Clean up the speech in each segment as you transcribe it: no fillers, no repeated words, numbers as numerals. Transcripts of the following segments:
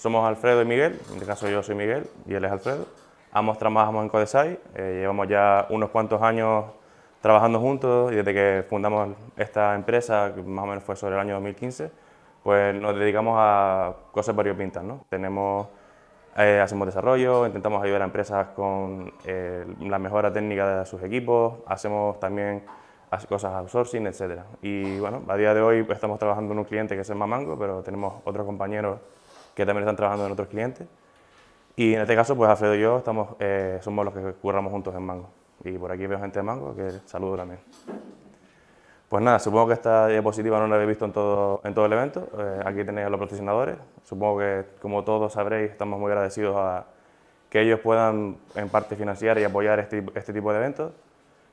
somos Alfredo y Miguel, en este caso yo soy Miguel y él es Alfredo. Ambos trabajamos en Codesite, llevamos ya unos cuantos años trabajando juntos y desde que fundamos esta empresa, que más o menos fue sobre el año 2015, pues nos dedicamos a cosas variopintas, ¿no? Hacemos desarrollo, intentamos ayudar a empresas con la mejora técnica de sus equipos, hacemos también cosas outsourcing, etc. Y bueno, a día de hoy estamos trabajando en un cliente que es el Mamango, pero tenemos otros compañeros que también están trabajando en otros clientes. Y en este caso, pues Alfredo y yo somos los que curramos juntos en Mango. Y por aquí veo gente de Mango, que saludo también. Pues nada, supongo que esta diapositiva no la habéis visto en todo el evento. Aquí tenéis a los patrocinadores. Supongo que, como todos sabréis, estamos muy agradecidos a que ellos puedan, en parte, financiar y apoyar este tipo de eventos.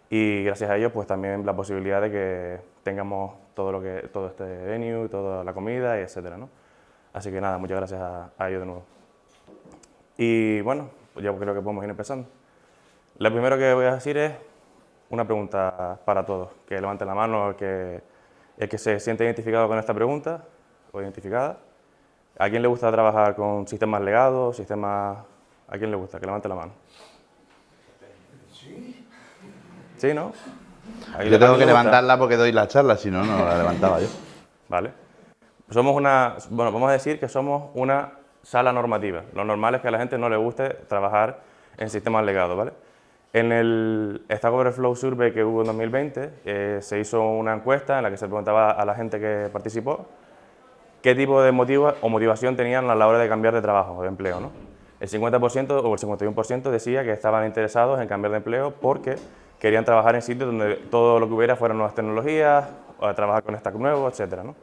Y gracias a ellos, pues también la posibilidad de que tengamos todo este venue, toda la comida, y etcétera, ¿no? Así que nada, muchas gracias a ellos de nuevo. Y bueno, pues ya creo que podemos ir empezando. Lo primero que voy a decir es una pregunta para todos, que levanten la mano el que se siente identificado con esta pregunta o identificada. ¿A quién le gusta trabajar con sistemas legados, ¿A quién le gusta? Que levante la mano. ¿Sí, no? Yo tengo que levantarla porque doy la charla, si no, no la levantaba yo. Vale. Vamos a decir que somos una sala normativa. Lo normal es que a la gente no le guste trabajar en sistemas legados, ¿vale? En el Stack Overflow Survey que hubo en 2020, se hizo una encuesta en la que se preguntaba a la gente que participó qué tipo de motivación tenían a la hora de cambiar de trabajo o de empleo, ¿no? El 50% o el 51% decía que estaban interesados en cambiar de empleo porque querían trabajar en sitios donde todo lo que hubiera fueran nuevas tecnologías, o trabajar con stack nuevos, etcétera, ¿no?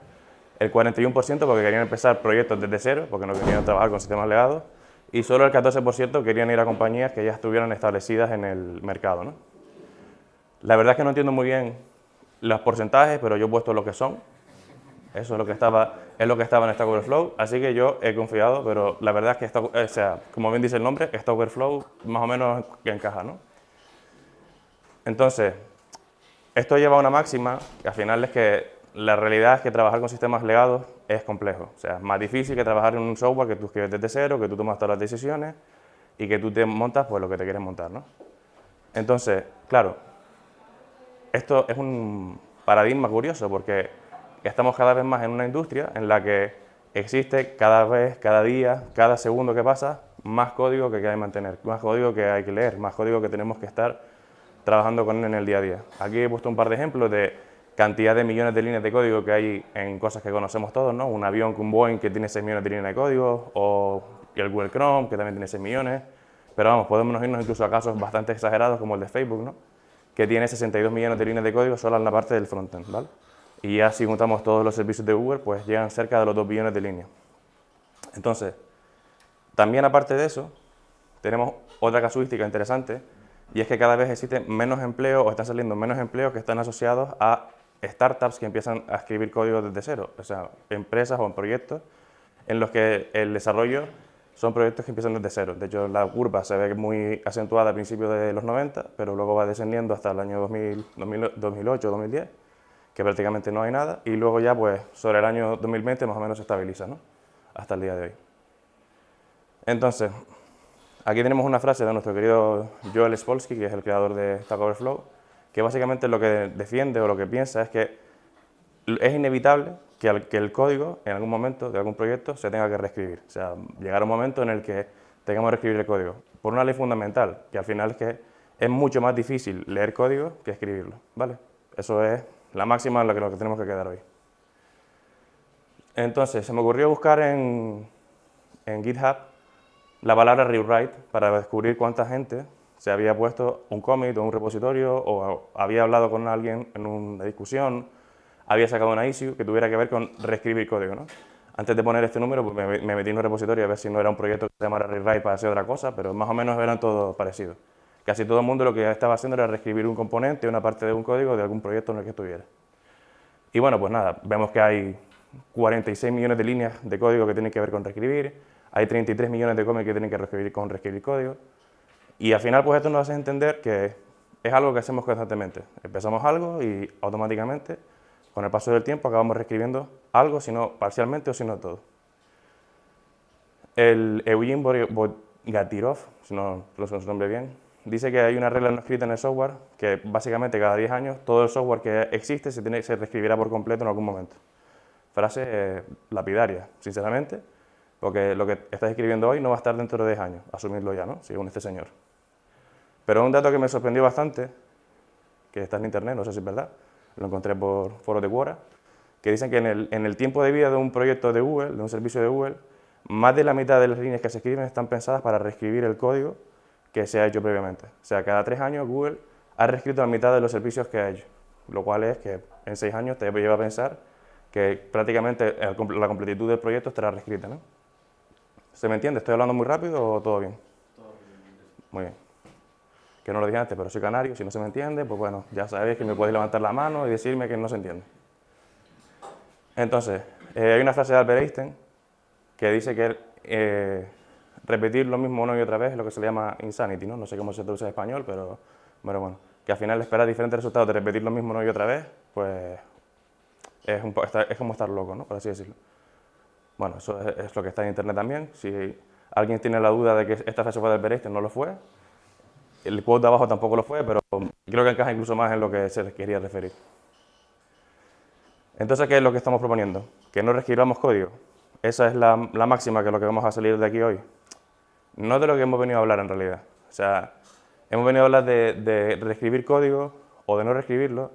El 41% porque querían empezar proyectos desde cero, porque no querían trabajar con sistemas legados, y solo el 14% querían ir a compañías que ya estuvieran establecidas en el mercado, ¿no? La verdad es que no entiendo muy bien los porcentajes, pero yo he puesto lo que son. Eso es lo que estaba en Stack Overflow, así que yo he confiado, pero la verdad es que, como bien dice el nombre, Stack Overflow más o menos encaja, ¿no? Entonces, esto lleva a una máxima, que al final es que la realidad es que trabajar con sistemas legados es complejo. O sea, es más difícil que trabajar en un software que tú escribes desde cero, que tú tomas todas las decisiones y que tú te montas pues lo que te quieres montar, ¿no? Entonces, claro, esto es un paradigma curioso porque estamos cada vez más en una industria en la que existe cada vez, cada día, cada segundo que pasa, más código que hay que mantener, más código que hay que leer, más código que tenemos que estar trabajando con él en el día a día. Aquí he puesto un par de ejemplos de cantidad de millones de líneas de código que hay en cosas que conocemos todos, ¿no? Un avión con un Boeing que tiene 6 millones de líneas de código, o el Google Chrome, que también tiene 6 millones. Pero vamos, podemos irnos incluso a casos bastante exagerados como el de Facebook, ¿no? Que tiene 62 millones de líneas de código solo en la parte del frontend, ¿vale? Y ya si juntamos todos los servicios de Google, pues llegan cerca de los 2 billones de líneas. Entonces, también aparte de eso, tenemos otra casuística interesante, y es que cada vez existen menos empleos, o están saliendo menos empleos que están asociados a startups que empiezan a escribir código desde cero, o sea, empresas o proyectos en los que el desarrollo son proyectos que empiezan desde cero. De hecho, la curva se ve muy acentuada a principios de los 90, pero luego va descendiendo hasta el año 2008, 2010, que prácticamente no hay nada, y luego ya, pues, sobre el año 2020 más o menos se estabiliza, ¿no? Hasta el día de hoy. Entonces, aquí tenemos una frase de nuestro querido Joel Spolsky, que es el creador de Stack Overflow, que básicamente lo que defiende o lo que piensa es que es inevitable que el código, en algún momento de algún proyecto, se tenga que reescribir. O sea, llegará un momento en el que tengamos que reescribir el código. Por una ley fundamental, que al final es que es mucho más difícil leer código que escribirlo, ¿vale? Eso es la máxima en la que nos tenemos que quedar hoy. Entonces, se me ocurrió buscar en GitHub la palabra rewrite para descubrir cuánta gente se había puesto un commit o un repositorio o había hablado con alguien en una discusión, había sacado una issue que tuviera que ver con reescribir código, ¿no? Antes de poner este número, pues me metí en un repositorio a ver si no era un proyecto que se llamara rewrite para hacer otra cosa, pero más o menos eran todos parecidos. Casi todo el mundo lo que estaba haciendo era reescribir un componente, una parte de un código de algún proyecto en el que estuviera. Y bueno, pues nada, vemos que hay 46 millones de líneas de código que tienen que ver con reescribir, hay 33 millones de commits que tienen que reescribir código, y al final pues esto nos hace entender que es algo que hacemos constantemente. Empezamos algo y automáticamente, con el paso del tiempo, acabamos reescribiendo algo, si no parcialmente o si no todo. El Eugene Bogatirov, si no pronuncio su nombre bien, dice que hay una regla no escrita en el software que básicamente cada 10 años todo el software que existe se reescribirá por completo en algún momento. Frase lapidaria, sinceramente, porque lo que estás escribiendo hoy no va a estar dentro de 10 años, asumirlo ya, ¿no? Según este señor. Pero un dato que me sorprendió bastante, que está en internet, no sé si es verdad, lo encontré por foros de Quora, que dicen que en el tiempo de vida de un proyecto de Google, de un servicio de Google, más de la mitad de las líneas que se escriben están pensadas para reescribir el código que se ha hecho previamente. O sea, cada 3 años Google ha reescrito la mitad de los servicios que ha hecho, lo cual es que en 6 años te lleva a pensar que prácticamente la completitud del proyecto estará reescrita, ¿no? ¿Se me entiende? ¿Estoy hablando muy rápido o todo bien? Todo bien. Muy bien. Que no lo dije antes, pero soy canario, si no se me entiende, pues bueno, ya sabéis que me podéis levantar la mano y decirme que no se entiende. Entonces, hay una frase de Albert Einstein que dice que repetir lo mismo una y otra vez es lo que se le llama insanity, ¿no? No sé cómo se traduce en español, pero bueno, que al final esperar diferentes resultados de repetir lo mismo una y otra vez, pues es como estar loco, ¿no? Por así decirlo. Bueno, eso es lo que está en internet también. Si alguien tiene la duda de que esta frase fue de Albert Einstein, no lo fue. El quote de abajo tampoco lo fue, pero creo que encaja incluso más en lo que se les quería referir. Entonces, ¿qué es lo que estamos proponiendo? Que no reescribamos código. Esa es la máxima que es lo que vamos a salir de aquí hoy. No de lo que hemos venido a hablar en realidad. O sea, hemos venido a hablar de reescribir código o de no reescribirlo,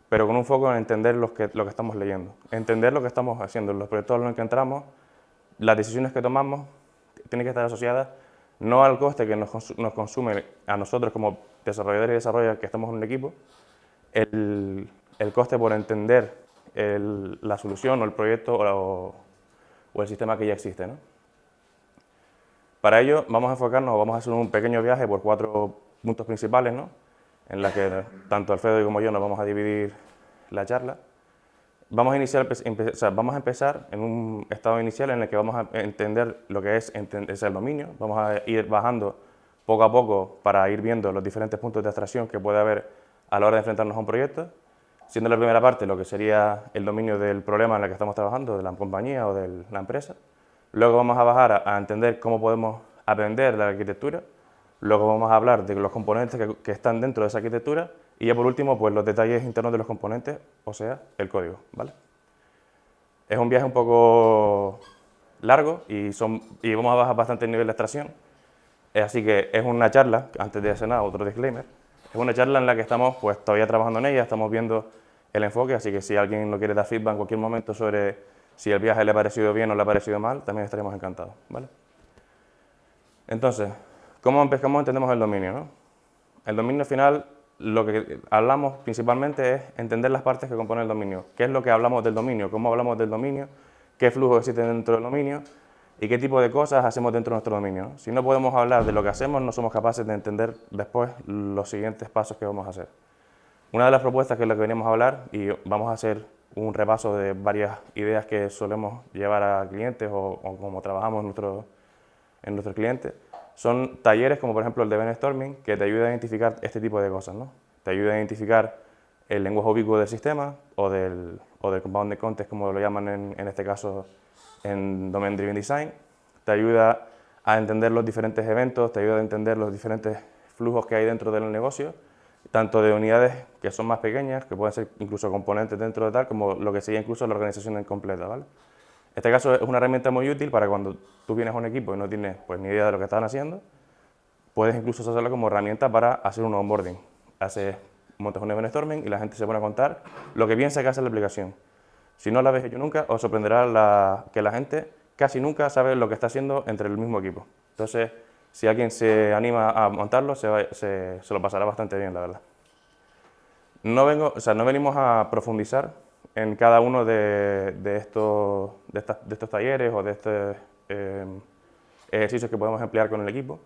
pero con un foco en entender lo que estamos leyendo. Entender lo que estamos haciendo, los proyectos en los que entramos, las decisiones que tomamos tienen que estar asociadas no al coste que nos consume a nosotros como desarrolladores y desarrolladores que estamos en un equipo, el coste por entender la solución o el proyecto o el sistema que ya existe, ¿no? Para ello vamos a enfocarnos, vamos a hacer un pequeño viaje por 4 puntos principales, ¿no? En la que tanto Alfredo como yo nos vamos a dividir la charla. Vamos a empezar en un estado inicial en el que vamos a entender lo que es el dominio, vamos a ir bajando poco a poco para ir viendo los diferentes puntos de abstracción que puede haber a la hora de enfrentarnos a un proyecto, siendo la primera parte lo que sería el dominio del problema en el que estamos trabajando, de la compañía o de la empresa. Luego vamos a bajar a entender cómo podemos aprender de la arquitectura. Luego vamos a hablar de los componentes que están dentro de esa arquitectura y ya por último, pues los detalles internos de los componentes, o sea, el código, ¿vale? Es un viaje un poco largo y vamos a bajar bastante el nivel de abstracción. Así que es una charla, antes de hacer nada, otro disclaimer, es una charla en la que estamos pues todavía trabajando en ella, estamos viendo el enfoque, así que si alguien nos quiere dar feedback en cualquier momento sobre si el viaje le ha parecido bien o le ha parecido mal, también estaremos encantados, ¿vale? Entonces, ¿cómo entendemos el dominio, no? El dominio al final, lo que hablamos principalmente es entender las partes que componen el dominio. ¿Qué es lo que hablamos del dominio? ¿Cómo hablamos del dominio? ¿Qué flujo existe dentro del dominio? ¿Y qué tipo de cosas hacemos dentro de nuestro dominio? Si no podemos hablar de lo que hacemos, no somos capaces de entender después los siguientes pasos que vamos a hacer. Una de las propuestas que es lo que venimos a hablar, y vamos a hacer un repaso de varias ideas que solemos llevar a clientes o como trabajamos en nuestros clientes, son talleres como por ejemplo el de brainstorming que te ayuda a identificar este tipo de cosas, ¿no? Te ayuda a identificar el lenguaje ubicuo del sistema o del compound context, como lo llaman en este caso en Domain Driven Design. Te ayuda a entender los diferentes eventos, te ayuda a entender los diferentes flujos que hay dentro del negocio, tanto de unidades que son más pequeñas, que pueden ser incluso componentes dentro de tal, como lo que sería incluso la organización en completa, ¿vale? En este caso es una herramienta muy útil para cuando tú vienes a un equipo y no tienes pues, ni idea de lo que están haciendo, puedes incluso usarla como herramienta para hacer un onboarding. Montas un brainstorming y la gente se pone a contar lo que piensa que hace la aplicación. Si no la habéis hecho nunca, os sorprenderá que la gente casi nunca sabe lo que está haciendo entre el mismo equipo. Entonces, si alguien se anima a montarlo, se lo pasará bastante bien, la verdad. No venimos a profundizar en cada uno de estos talleres o de estos ejercicios que podemos emplear con el equipo,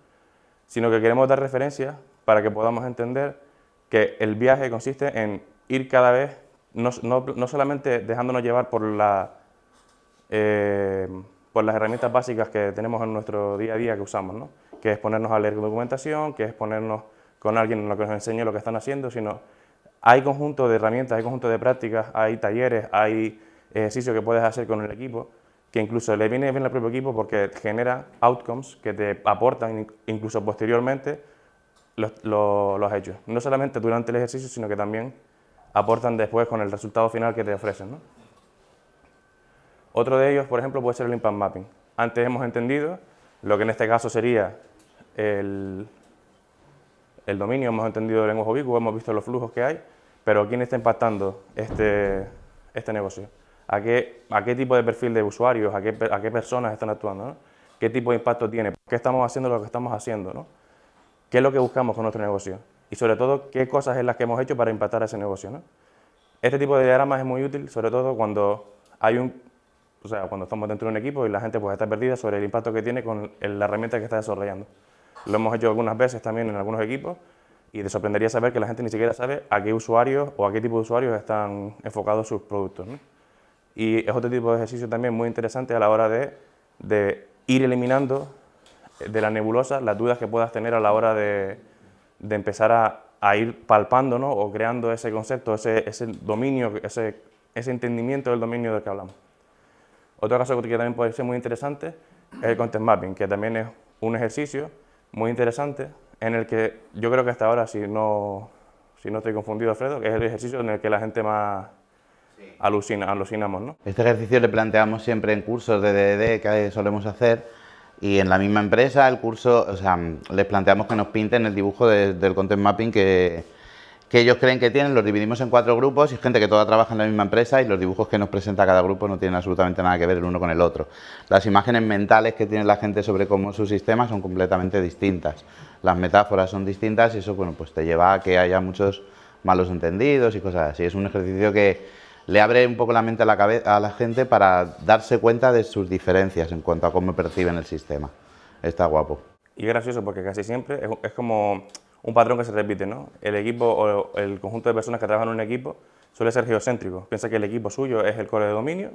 sino que queremos dar referencias para que podamos entender que el viaje consiste en ir cada vez, no solamente dejándonos llevar por las herramientas básicas que tenemos en nuestro día a día que usamos, ¿no? Que es ponernos a leer documentación, que es ponernos con alguien en lo que nos enseñe lo que están haciendo, sino hay conjunto de herramientas, hay conjunto de prácticas, hay talleres, hay ejercicios que puedes hacer con el equipo que incluso le viene bien al propio equipo porque genera outcomes que te aportan incluso posteriormente los hechos. No solamente durante el ejercicio, sino que también aportan después con el resultado final que te ofrecen, ¿no? Otro de ellos, por ejemplo, puede ser el impact mapping. Antes hemos entendido lo que en este caso sería el dominio, hemos entendido el lenguaje ubicuo, hemos visto los flujos que hay, pero ¿quién está impactando este negocio? ¿A qué tipo de perfil de usuarios, a qué personas están actuando, ¿no? ¿Qué tipo de impacto tiene? ¿Por qué estamos haciendo lo que estamos haciendo, ¿no? ¿Qué es lo que buscamos con nuestro negocio? Y sobre todo, ¿qué cosas es las que hemos hecho para impactar a ese negocio, ¿no? Este tipo de diagramas es muy útil, sobre todo cuando cuando estamos dentro de un equipo y la gente pues está perdida sobre el impacto que tiene con la herramienta que está desarrollando. Lo hemos hecho algunas veces también en algunos equipos y te sorprendería saber que la gente ni siquiera sabe a qué usuarios o a qué tipo de usuarios están enfocados sus productos, ¿no? Y es otro tipo de ejercicio también muy interesante a la hora de ir eliminando de la nebulosa las dudas que puedas tener a la hora de empezar a ir palpando, ¿no? O creando ese concepto, ese dominio, ese entendimiento del dominio del que hablamos. Otro caso que también puede ser muy interesante es el content mapping, que también es un ejercicio muy interesante en el que yo creo que hasta ahora, si no estoy confundido, Alfredo, que es el ejercicio en el que la gente más alucinamos, ¿no? Este ejercicio le planteamos siempre en cursos de DDD que solemos hacer y en la misma empresa el curso, o sea, les planteamos que nos pinten el dibujo del content mapping que ellos creen que tienen, los dividimos en 4 grupos y gente que toda trabaja en la misma empresa y los dibujos que nos presenta cada grupo no tienen absolutamente nada que ver el uno con el otro. Las imágenes mentales que tiene la gente sobre cómo sus sistemas son completamente distintas. Las metáforas son distintas y eso, bueno, pues te lleva a que haya muchos malos entendidos y cosas así. Es un ejercicio que le abre un poco la mente a la gente para darse cuenta de sus diferencias en cuanto a cómo perciben el sistema. Está guapo. Y es gracioso porque casi siempre es como un patrón que se repite, ¿no? El equipo o el conjunto de personas que trabajan en un equipo suele ser geocéntrico. Piensa que el equipo suyo es el core de dominio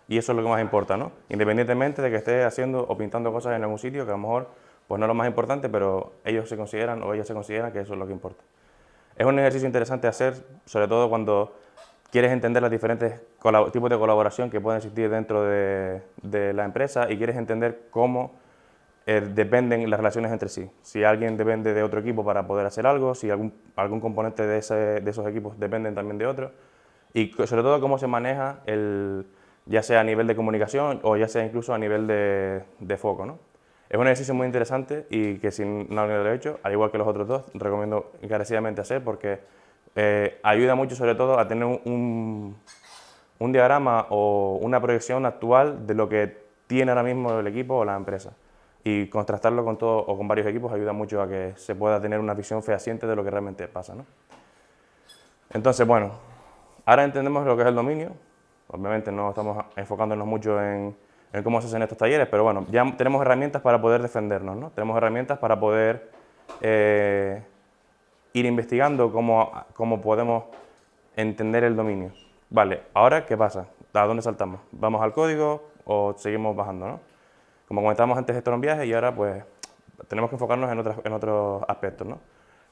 y eso es lo que más importa, ¿no? Independientemente de que esté haciendo o pintando cosas en algún sitio que a lo mejor pues no es lo más importante, pero ellos se consideran o ellas se consideran que eso es lo que importa. Es un ejercicio interesante hacer, sobre todo cuando quieres entender los diferentes tipos de colaboración que pueden existir dentro de la empresa y quieres entender cómo dependen las relaciones entre sí. Si alguien depende de otro equipo para poder hacer algo, si algún componente de esos equipos dependen también de otro, y sobre todo cómo se maneja ya sea a nivel de comunicación o ya sea incluso a nivel de foco, ¿no? Es un ejercicio muy interesante y que si no lo he hecho, al igual que los otros dos, recomiendo encarecidamente hacer porque ayuda mucho sobre todo a tener un diagrama o una proyección actual de lo que tiene ahora mismo el equipo o la empresa. Y contrastarlo con todo o con varios equipos ayuda mucho a que se pueda tener una visión fehaciente de lo que realmente pasa, ¿no? Entonces, bueno, ahora entendemos lo que es el dominio. Obviamente no estamos enfocándonos mucho en cómo se hacen estos talleres, pero bueno, ya tenemos herramientas para poder defendernos, ¿no? Tenemos herramientas para poder ir investigando cómo podemos entender el dominio. Vale, ahora, ¿qué pasa? ¿A dónde saltamos? ¿Vamos al código o seguimos bajando, no? Como comentábamos antes, esto era un viaje y ahora pues tenemos que enfocarnos en otros aspectos, ¿no?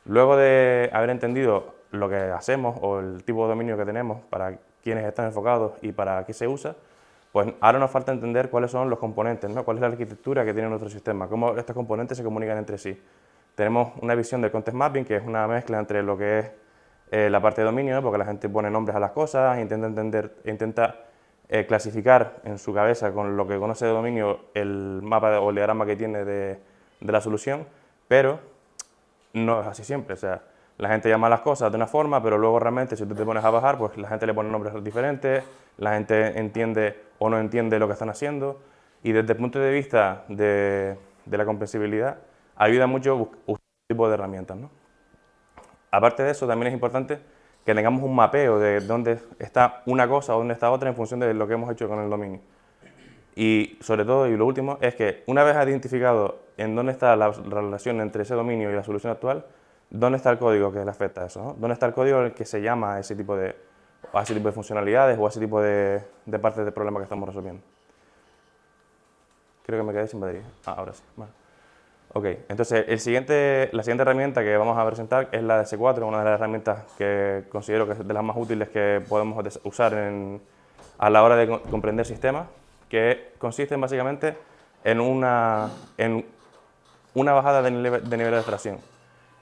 Luego de haber entendido lo que hacemos o el tipo de dominio que tenemos, para quiénes están enfocados y para qué se usa, pues ahora nos falta entender cuáles son los componentes, ¿no? Cuál es la arquitectura que tiene nuestro sistema, cómo estos componentes se comunican entre sí. Tenemos una visión del context mapping, que es una mezcla entre lo que es la parte de dominio, ¿no? Porque la gente pone nombres a las cosas, intenta clasificar en su cabeza con lo que conoce de dominio el mapa o el diagrama que tiene de la solución, pero no es así siempre. O sea, la gente llama las cosas de una forma, pero luego realmente si tú te pones a bajar, pues la gente le pone nombres diferentes, la gente entiende o no entiende lo que están haciendo, y desde el punto de vista de la comprensibilidad, ayuda mucho usar este tipo de herramientas, ¿no? Aparte de eso, también es importante que tengamos un mapeo de dónde está una cosa o dónde está otra en función de lo que hemos hecho con el dominio. Y sobre todo, y lo último, es que una vez identificado en dónde está la relación entre ese dominio y la solución actual, dónde está el código que le afecta a eso, ¿no? Dónde está el código en el que se llama a ese tipo de funcionalidades o a ese tipo de partes del problema que estamos resolviendo. Creo que me quedé sin batería. Ahora sí. Vale. Ok, entonces la siguiente herramienta que vamos a presentar es la de S4, una de las herramientas que considero que es de las más útiles que podemos usar a la hora de comprender sistemas, que consisten básicamente en una bajada de nivel de abstracción.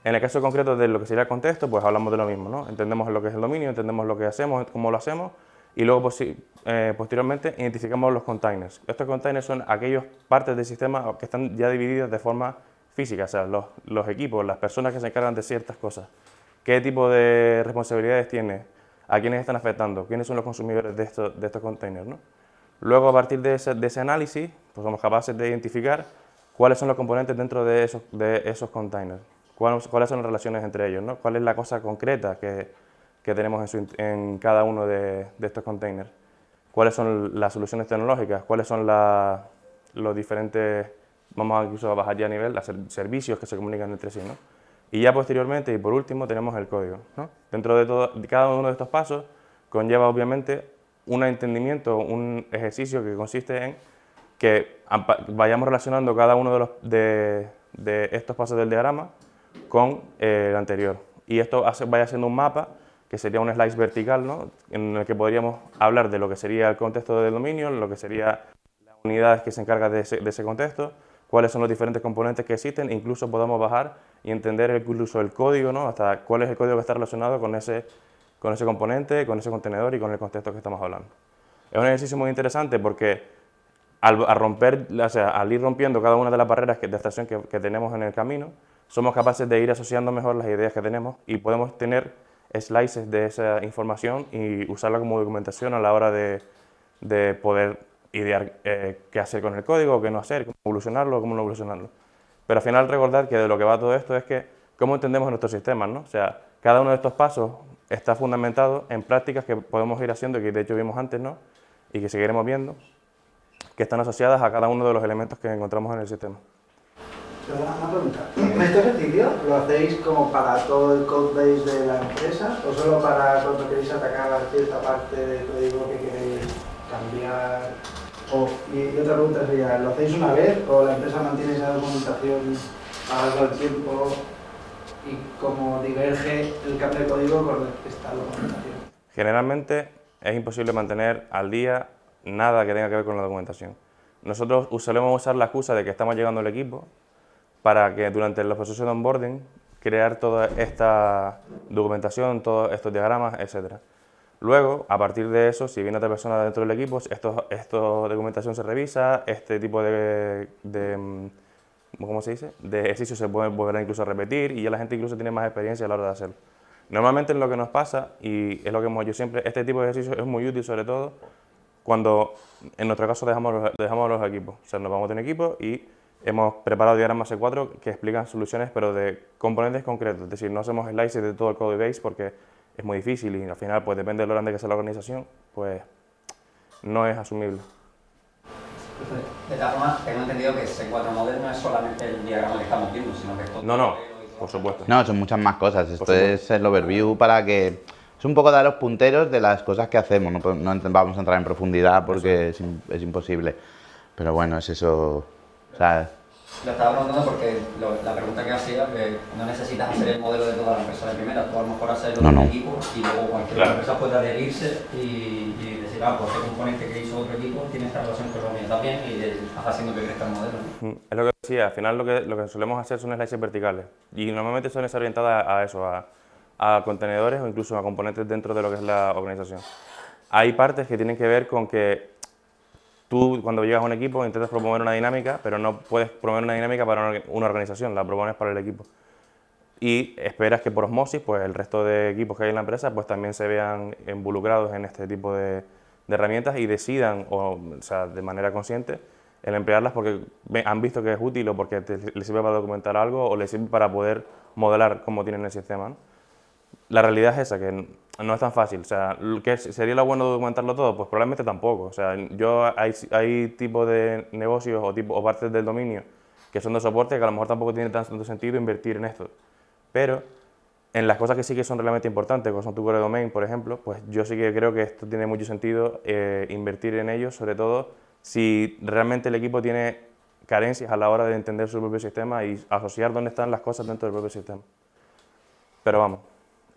En el caso concreto de lo que sería el contexto, pues hablamos de lo mismo, ¿no? Entendemos lo que es el dominio, entendemos lo que hacemos, cómo lo hacemos, y luego posteriormente identificamos los containers. Estos containers son aquellas partes del sistema que están ya divididas de forma física, o sea, los equipos, las personas que se encargan de ciertas cosas. ¿Qué tipo de responsabilidades tiene? ¿A quiénes están afectando? ¿Quiénes son los consumidores de estos containers, ¿no? Luego, a partir de ese análisis, pues somos capaces de identificar cuáles son los componentes dentro de esos containers, cuáles son las relaciones entre ellos, ¿no? Cuál es la cosa concreta que tenemos en cada uno de estos containers, cuáles son las soluciones tecnológicas, cuáles son los diferentes, vamos incluso a bajar ya a nivel, los servicios que se comunican entre sí, ¿no? Y ya posteriormente y por último tenemos el código, ¿no? Dentro de cada uno de estos pasos conlleva obviamente un entendimiento, un ejercicio que consiste en que vayamos relacionando cada uno de estos pasos del diagrama con el anterior. Y esto vaya siendo un mapa que sería un slice vertical, ¿no? En el que podríamos hablar de lo que sería el contexto del dominio, lo que sería las unidades que se encargan de ese contexto, cuáles son los diferentes componentes que existen, incluso podamos bajar y entender incluso el código, ¿no? Hasta cuál es el código que está relacionado con ese componente, con ese contenedor y con el contexto que estamos hablando. Es un ejercicio muy interesante porque al ir rompiendo cada una de las barreras de abstracción que tenemos en el camino, somos capaces de ir asociando mejor las ideas que tenemos y podemos tener slices de esa información y usarla como documentación a la hora de poder idear qué hacer con el código, qué no hacer, cómo evolucionarlo, cómo no evolucionarlo. Pero al final recordar que de lo que va todo esto es que cómo entendemos nuestros sistemas, ¿no? O sea, cada uno de estos pasos está fundamentado en prácticas que podemos ir haciendo, que de hecho vimos antes, ¿no? Y que seguiremos viendo, que están asociadas a cada uno de los elementos que encontramos en el sistema. Una pregunta. ¿Este ejercicio lo hacéis como para todo el codebase de la empresa o solo para cuando queréis atacar cierta parte del código que queréis cambiar? Y otra pregunta sería, ¿lo hacéis una vez o la empresa mantiene esa documentación a lo largo del tiempo y como diverge el cambio de código con esta documentación? Generalmente es imposible mantener al día nada que tenga que ver con la documentación. Nosotros solemos usar la excusa de que estamos llegando al equipo para que durante los procesos de onboarding crear toda esta documentación, todos estos diagramas, etc. Luego, a partir de eso, si viene otra persona dentro del equipo, esta documentación se revisa, este tipo ¿cómo se dice?, de ejercicios se pueden volver incluso a repetir y ya la gente incluso tiene más experiencia a la hora de hacerlo. Normalmente lo que nos pasa, y es lo que hemos hecho siempre, este tipo de ejercicios es muy útil sobre todo cuando en nuestro caso dejamos los equipos. O sea, nos vamos de un equipo y hemos preparado diagramas C4 que explican soluciones, pero de componentes concretos. Es decir, no hacemos slices de todo el code base porque es muy difícil y al final, pues depende de lo grande que sea la organización, pues no es asumible. De todas formas, tengo entendido que C4 Model no es solamente el diagrama que estamos viendo, sino que es todo. No, por supuesto. No, son muchas más cosas. Esto es el overview para que... Es un poco dar los punteros de las cosas que hacemos. No vamos a entrar en profundidad porque es imposible. Pero bueno, es eso... O sea, lo estaba preguntando porque la pregunta que hacía que no necesitas hacer el modelo de toda la empresa de primera, tú a lo mejor hacerlo de un equipo y luego cualquier empresa puede adherirse y decir, pues este componente que hizo otro equipo tiene esta relación con la mía también y vas haciendo que crezca el modelo, ¿no? Es lo que decía, al final lo que solemos hacer son slices verticales y normalmente suelen estar orientadas a eso, a contenedores o incluso a componentes dentro de lo que es la organización. Hay partes que tienen que ver con que tú, cuando llegas a un equipo, intentas promover una dinámica, pero no puedes promover una dinámica para una organización, la propones para el equipo. Y esperas que por osmosis, pues el resto de equipos que hay en la empresa, pues también se vean involucrados en este tipo de herramientas y decidan, o sea, de manera consciente, el emplearlas porque han visto que es útil o porque les sirve para documentar algo o les sirve para poder modelar cómo tienen el sistema, ¿no? La realidad es esa, que no es tan fácil. O sea, ¿sería lo bueno documentarlo todo? Pues probablemente tampoco. O sea, hay tipos de negocios o partes del dominio que son de soporte que a lo mejor tampoco tiene tanto sentido invertir en esto. Pero en las cosas que sí que son realmente importantes, como son tu core domain, por ejemplo, pues yo sí que creo que esto tiene mucho sentido invertir en ellos, sobre todo si realmente el equipo tiene carencias a la hora de entender su propio sistema y asociar dónde están las cosas dentro del propio sistema. Pero vamos.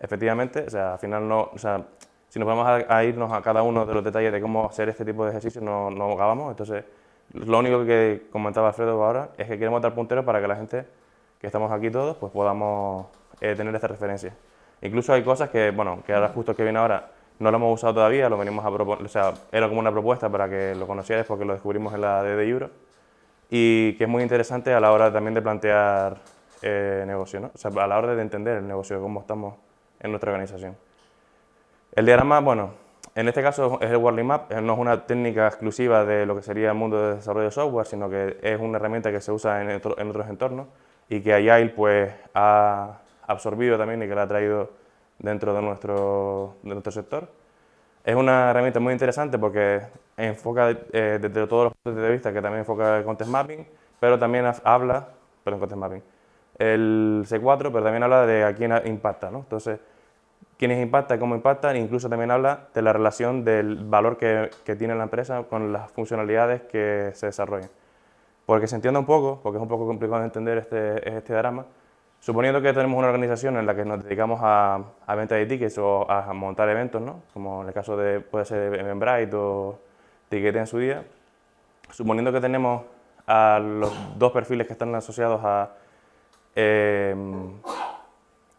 Efectivamente, o sea, al final no, o sea, si nos vamos a irnos a cada uno de los detalles de cómo hacer este tipo de ejercicios, no acabamos. Entonces, lo único que comentaba Alfredo ahora es que queremos dar punteros para que la gente que estamos aquí todos pues podamos tener esta referencia. Incluso hay cosas que, bueno, que ahora justo que viene ahora no lo hemos usado todavía, lo venimos a proponer, o sea, era como una propuesta para que lo conocierais porque lo descubrimos en la de Euro y que es muy interesante a la hora también de plantear negocio, ¿no? O sea, a la hora de entender el negocio, cómo estamos en nuestra organización. El diagrama, bueno, en este caso es el Worldly Map, no es una técnica exclusiva de lo que sería el mundo de desarrollo de software, sino que es una herramienta que se usa en otros entornos y que Agile pues ha absorbido también y que la ha traído dentro de nuestro sector. Es una herramienta muy interesante porque enfoca desde todos los puntos de vista, que también enfoca el Context Mapping, pero también habla, Context Mapping, el C4, pero también habla de a quién impacta, ¿no? Entonces, quiénes impacta, cómo impactan, e incluso también habla de la relación del valor que tiene la empresa con las funcionalidades que se desarrollan. Porque se entienda un poco, porque es un poco complicado de entender este diagrama, suponiendo que tenemos una organización en la que nos dedicamos a venta de tickets o a montar eventos, ¿no? Como en el caso de, puede ser Eventbrite o Ticket en su día, suponiendo que tenemos a los dos perfiles que están asociados a,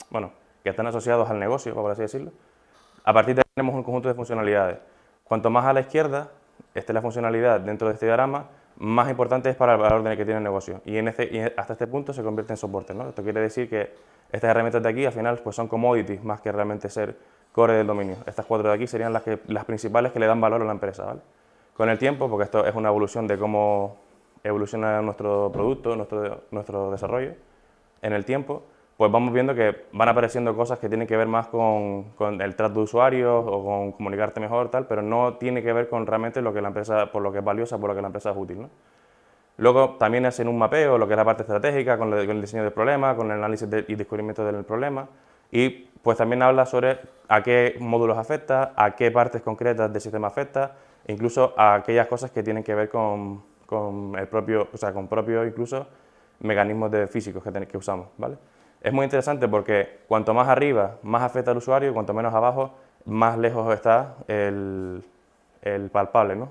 bueno, que están asociados al negocio, por así decirlo, a partir de ahí tenemos un conjunto de funcionalidades. Cuanto más a la izquierda esté la funcionalidad dentro de este diagrama, más importante es para el valor que tiene el negocio. Y hasta este punto se convierte en soporte, ¿no? Esto quiere decir que estas herramientas de aquí, al final, pues son commodities más que realmente ser core del dominio. Estas 4 de aquí serían las principales que le dan valor a la empresa, ¿vale? Con el tiempo, porque esto es una evolución de cómo evoluciona nuestro producto, nuestro desarrollo, en el tiempo, pues vamos viendo que van apareciendo cosas que tienen que ver más con el trato de usuarios o con comunicarte mejor, tal, pero no tiene que ver con realmente lo que la empresa, por lo que es valiosa, por lo que la empresa es útil, ¿no? Luego también hacen un mapeo, lo que es la parte estratégica, con el diseño del problema, con el análisis y descubrimiento del problema, y pues también habla sobre a qué módulos afecta, a qué partes concretas del sistema afecta, e incluso a aquellas cosas que tienen que ver con el propio, o sea, con propios incluso mecanismos físicos que usamos, ¿vale? Es muy interesante porque cuanto más arriba, más afecta al usuario, y cuanto menos abajo, más lejos está el palpable, ¿no?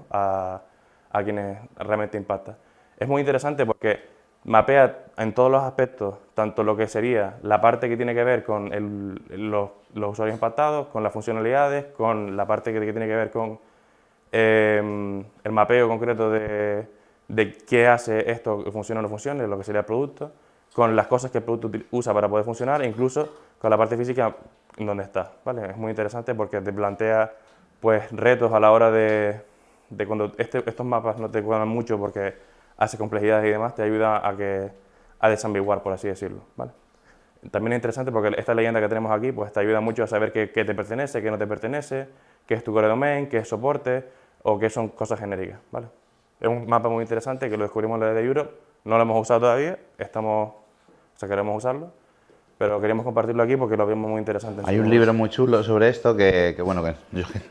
a quienes realmente impacta. Es muy interesante porque mapea en todos los aspectos, tanto lo que sería la parte que tiene que ver con los usuarios impactados, con las funcionalidades, con la parte que tiene que ver con el mapeo concreto de qué hace esto, que funciona o no funciona, lo que sería el producto, con las cosas que el producto usa para poder funcionar e incluso con la parte física en donde está, ¿vale? Es muy interesante porque te plantea pues, retos a la hora de cuando estos mapas no te cuadran mucho porque hace complejidades y demás, te ayuda a desambiguar, por así decirlo, ¿vale? También es interesante porque esta leyenda que tenemos aquí pues, te ayuda mucho a saber qué te pertenece, qué no te pertenece, qué es tu core domain, qué es soporte o qué son cosas genéricas, ¿vale? Es un mapa muy interesante que lo descubrimos en la de Europe, no lo hemos usado todavía, queremos usarlo, pero queríamos compartirlo aquí porque lo vimos muy interesante. Hay un libro muy chulo sobre esto que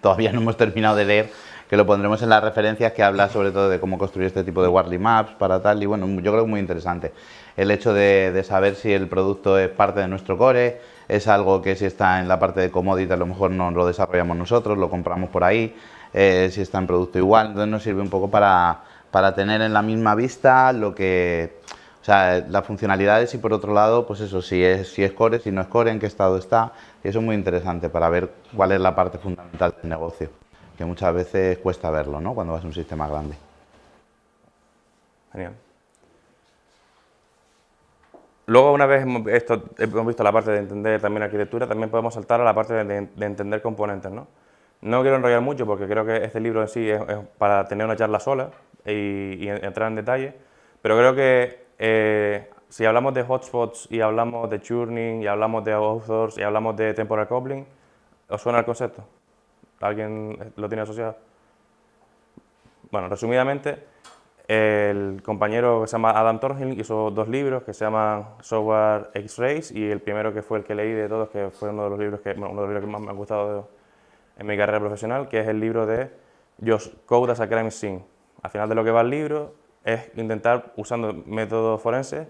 todavía no hemos terminado de leer, que lo pondremos en las referencias, que habla sobre todo de cómo construir este tipo de Worldly Maps para tal, y bueno, yo creo que es muy interesante. El hecho de saber si el producto es parte de nuestro core, es algo que si está en la parte de commodity a lo mejor no lo desarrollamos nosotros, lo compramos por ahí, si está en producto igual, entonces nos sirve un poco para tener en la misma vista lo que... O sea, las funcionalidades y por otro lado, pues eso, si es core, si no es core, en qué estado está, y eso es muy interesante para ver cuál es la parte fundamental del negocio, que muchas veces cuesta verlo, ¿no? Cuando vas a un sistema grande. Genial. Luego, una vez hemos visto la parte de entender también arquitectura, también podemos saltar a la parte de entender componentes, ¿no? No quiero enrollar mucho porque creo que este libro en sí es para tener una charla sola y entrar en detalle, pero creo que si hablamos de hotspots y hablamos de churning y hablamos de authors y hablamos de temporal coupling, ¿os suena el concepto? ¿Alguien lo tiene asociado? Bueno, resumidamente, el compañero que se llama Adam Thornhill hizo 2 libros que se llaman Software X-Rays y el primero que fue el que leí de todos, que fue uno de los libros que más me ha gustado en mi carrera profesional, que es el libro de Just Code as a Crime Scene. Al final de lo que va el libro es intentar, usando métodos forenses,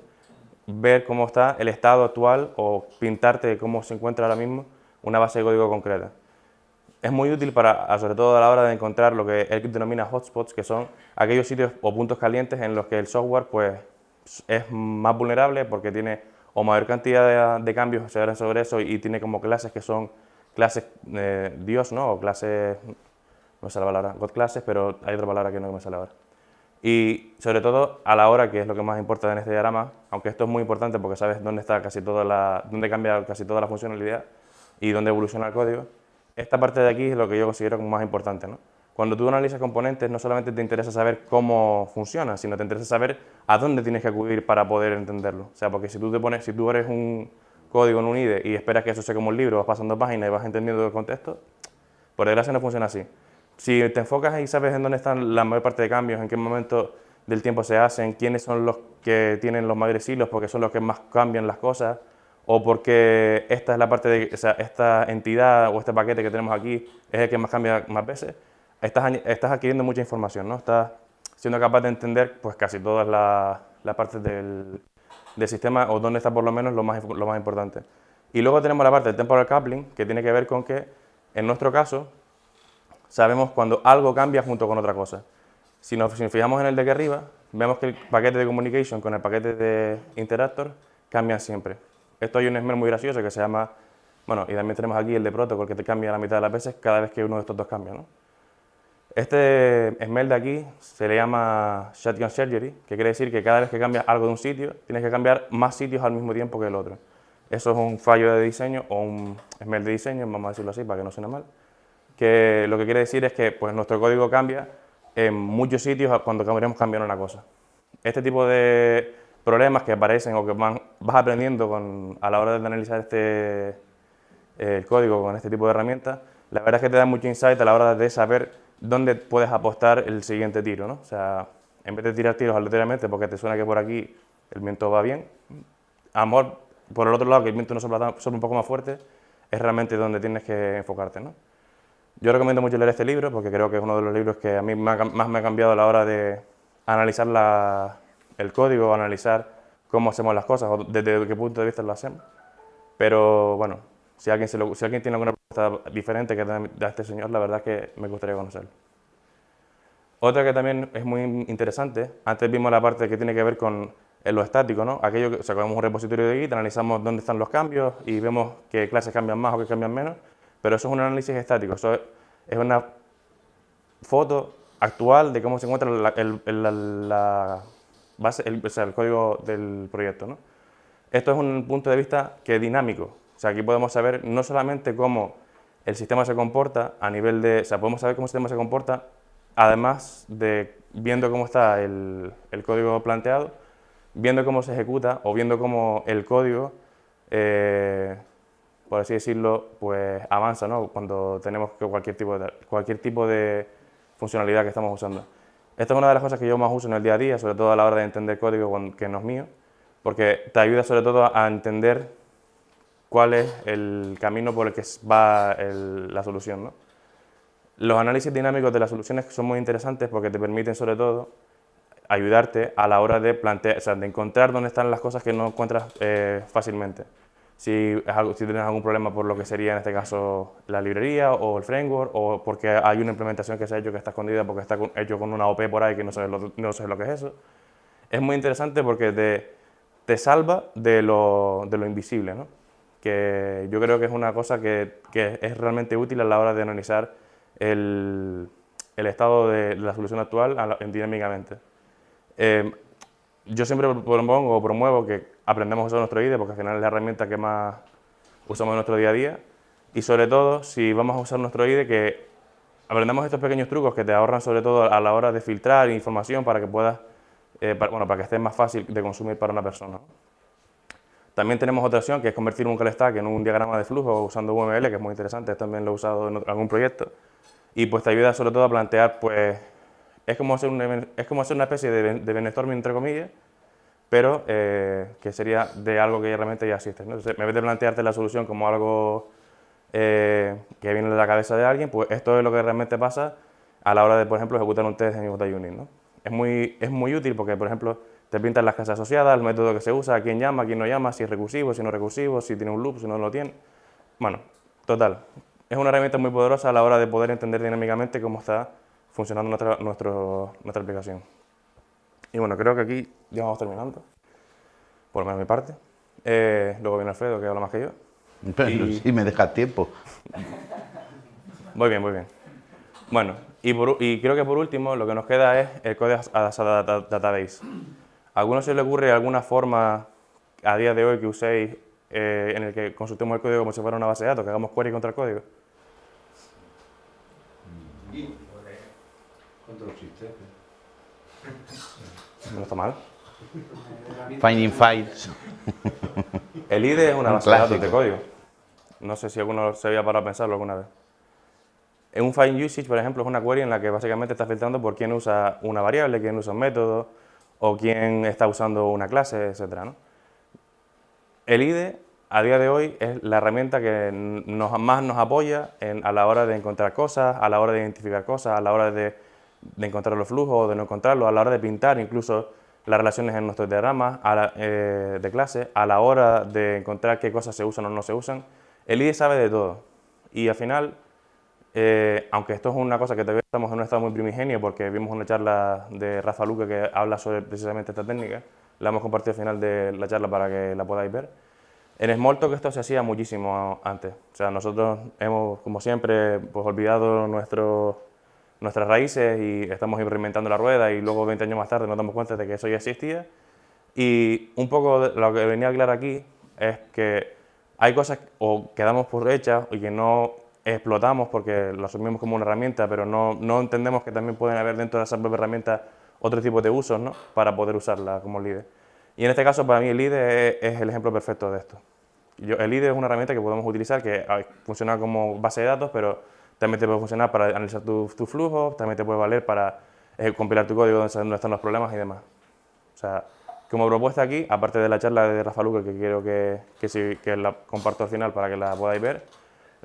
ver cómo está el estado actual o pintarte cómo se encuentra ahora mismo una base de código concreta. es muy útil para, sobre todo a la hora de encontrar lo que él denomina hotspots, que son aquellos sitios o puntos calientes en los que el software pues, es más vulnerable porque tiene o mayor cantidad de cambios sobre eso y tiene como clases que son clases Dios, ¿no? O clases, no me sale la palabra, God classes, pero hay otra palabra que no me sale ahora. Y sobre todo a la hora, que es lo que más importa en este diagrama, aunque esto es muy importante porque sabes dónde está dónde cambia casi toda la funcionalidad y dónde evoluciona el código, esta parte de aquí es lo que yo considero como más importante, ¿no? Cuando tú analizas componentes, no solamente te interesa saber cómo funciona, sino te interesa saber a dónde tienes que acudir para poder entenderlo. O sea, porque si tú eres un código en un IDE y esperas que eso sea como un libro, vas pasando páginas y vas entendiendo el contexto, por desgracia no funciona así. Si te enfocas y sabes en dónde están la mayor parte de cambios, en qué momento del tiempo se hacen, quiénes son los que tienen los mayores hilos porque son los que más cambian las cosas, o porque esta es la parte de, o sea, esta entidad o este paquete que tenemos aquí es el que más cambia más veces, estás adquiriendo mucha información, ¿no? Estás siendo capaz de entender pues casi todas las partes del sistema o dónde está por lo menos lo más importante. Y luego tenemos la parte del temporal coupling, que tiene que ver con que, en nuestro caso, sabemos cuando algo cambia junto con otra cosa. Si nos fijamos en el de aquí arriba, vemos que el paquete de communication con el paquete de interactor cambian siempre. Esto hay un esmel muy gracioso que se llama, bueno, y también tenemos aquí el de protocol que te cambia la mitad de las veces cada vez que uno de estos dos cambia, ¿no? Este esmel de aquí se le llama shotgun surgery, que quiere decir que cada vez que cambias algo de un sitio, tienes que cambiar más sitios al mismo tiempo que el otro. Eso es un fallo de diseño o un esmel de diseño, vamos a decirlo así para que no suene mal, que lo que quiere decir es que pues, nuestro código cambia en muchos sitios cuando queremos cambiar una cosa. Este tipo de problemas que aparecen o que vas aprendiendo a la hora de analizar el código con este tipo de herramientas, la verdad es que te da mucho insight a la hora de saber dónde puedes apostar el siguiente tiro, ¿no? O sea, en vez de tirar tiros aleatoriamente porque te suena que por aquí el viento va bien, a lo mejor por el otro lado que el viento no sopla un poco más fuerte, es realmente donde tienes que enfocarte, ¿no? Yo recomiendo mucho leer este libro porque creo que es uno de los libros que a mí más me ha cambiado a la hora de analizar el código, analizar cómo hacemos las cosas o desde qué punto de vista lo hacemos. Pero bueno, si alguien tiene alguna propuesta diferente que da este señor, la verdad es que me gustaría conocerlo. Otra que también es muy interesante, antes vimos la parte que tiene que ver con lo estático, ¿no? Aquello que sacamos un repositorio de Git, analizamos dónde están los cambios y vemos qué clases cambian más o qué cambian menos, pero eso es un análisis estático, eso es una foto actual de cómo se encuentra la base, o sea, el código del proyecto, ¿no? Esto es un punto de vista que es dinámico, o sea, aquí podemos saber no solamente cómo el sistema se comporta a nivel de, o sea, podemos saber cómo el sistema se comporta además de viendo cómo está el código planteado, viendo cómo se ejecuta o viendo cómo el código, por así decirlo, pues avanza, ¿no? Cuando tenemos cualquier tipo de funcionalidad que estamos usando. Esta es una de las cosas que yo más uso en el día a día, sobre todo a la hora de entender código que no es mío, porque te ayuda sobre todo a entender cuál es el camino por el que va la solución, ¿no? Los análisis dinámicos de las soluciones son muy interesantes porque te permiten sobre todo ayudarte a la hora de plantear, o sea, de encontrar dónde están las cosas que no encuentras fácilmente. Si tienes algún problema por lo que sería en este caso la librería o el framework, o porque hay una implementación que se ha hecho que está escondida porque está hecho con una OP por ahí que no sabes lo que es eso. Es muy interesante porque te salva de lo invisible, ¿no? Que yo creo que es una cosa que es realmente útil a la hora de analizar el estado de la solución actual dinámicamente. Yo siempre propongo o promuevo que aprendamos a usar nuestro IDE porque al final es la herramienta que más usamos en nuestro día a día y sobre todo si vamos a usar nuestro IDE que aprendamos estos pequeños trucos que te ahorran sobre todo a la hora de filtrar información para que puedas, para que esté más fácil de consumir para una persona. También tenemos otra opción que es convertir un call stack en un diagrama de flujo usando UML, que es muy interesante, también lo he usado en algún proyecto y pues te ayuda sobre todo a plantear pues es como hacer una especie de brainstorming, entre comillas, pero que sería de algo que realmente ya existe, ¿no? Entonces, en vez de plantearte la solución como algo que viene de la cabeza de alguien, pues esto es lo que realmente pasa a la hora de, por ejemplo, ejecutar un test en JUnit, ¿no? Es muy útil porque, por ejemplo, te pintan las clases asociadas, el método que se usa, a quién llama, a quién no llama, si es recursivo, si no es recursivo, si tiene un loop, si no lo tiene. Bueno, total. es una herramienta muy poderosa a la hora de poder entender dinámicamente cómo está funcionando nuestra aplicación. Y bueno, creo que aquí ya vamos terminando, por lo menos mi parte. Luego viene Alfredo, que habla más que yo. Pero sí me dejas tiempo. Muy bien, muy bien. Bueno, y creo que por último lo que nos queda es el Code as a Database. ¿A alguno se le ocurre alguna forma a día de hoy que uséis en el que consultemos el código como si fuera una base de datos, que hagamos query contra el código? No está mal. Finding files. El IDE es una Un base de datos clásico. de código. No sé si alguno se había parado a pensarlo alguna vez. En un find usage, por ejemplo, es una query en la que básicamente está filtrando por quién usa una variable, quién usa un método, o quién está usando una clase, etc., ¿no? El IDE, a día de hoy, es la herramienta que más nos apoya a la hora de encontrar cosas, a la hora de identificar cosas, a la hora de encontrar los flujos o de no encontrarlos, a la hora de pintar incluso las relaciones en nuestros diagramas de clase, a la hora de encontrar qué cosas se usan o no se usan. El IDE sabe de todo. Y al final, aunque esto es una cosa que todavía estamos en un estado muy primigenio, porque vimos una charla de Rafa Luque que habla sobre precisamente esta técnica, la hemos compartido al final de la charla para que la podáis ver. En Smalltalk esto se hacía muchísimo antes. O sea, nosotros hemos, como siempre, pues, olvidado nuestras raíces y estamos reinventando la rueda, y luego 20 años más tarde nos damos cuenta de que eso ya existía. Y un poco lo que venía a aclarar aquí es que hay cosas o que damos por hechas y que no explotamos porque lo asumimos como una herramienta, pero no entendemos que también pueden haber dentro de esa propia herramienta otro tipo de usos, ¿no?, para poder usarla como IDE. Y en este caso, para mí, el IDE es el ejemplo perfecto de esto. El IDE es una herramienta que podemos utilizar, que funciona como base de datos, pero también te puede funcionar para analizar tu flujo, también te puede valer para compilar tu código donde están los problemas y demás. O sea, como propuesta aquí, aparte de la charla de Rafa Luque, que quiero que la comparto al final para que la podáis ver,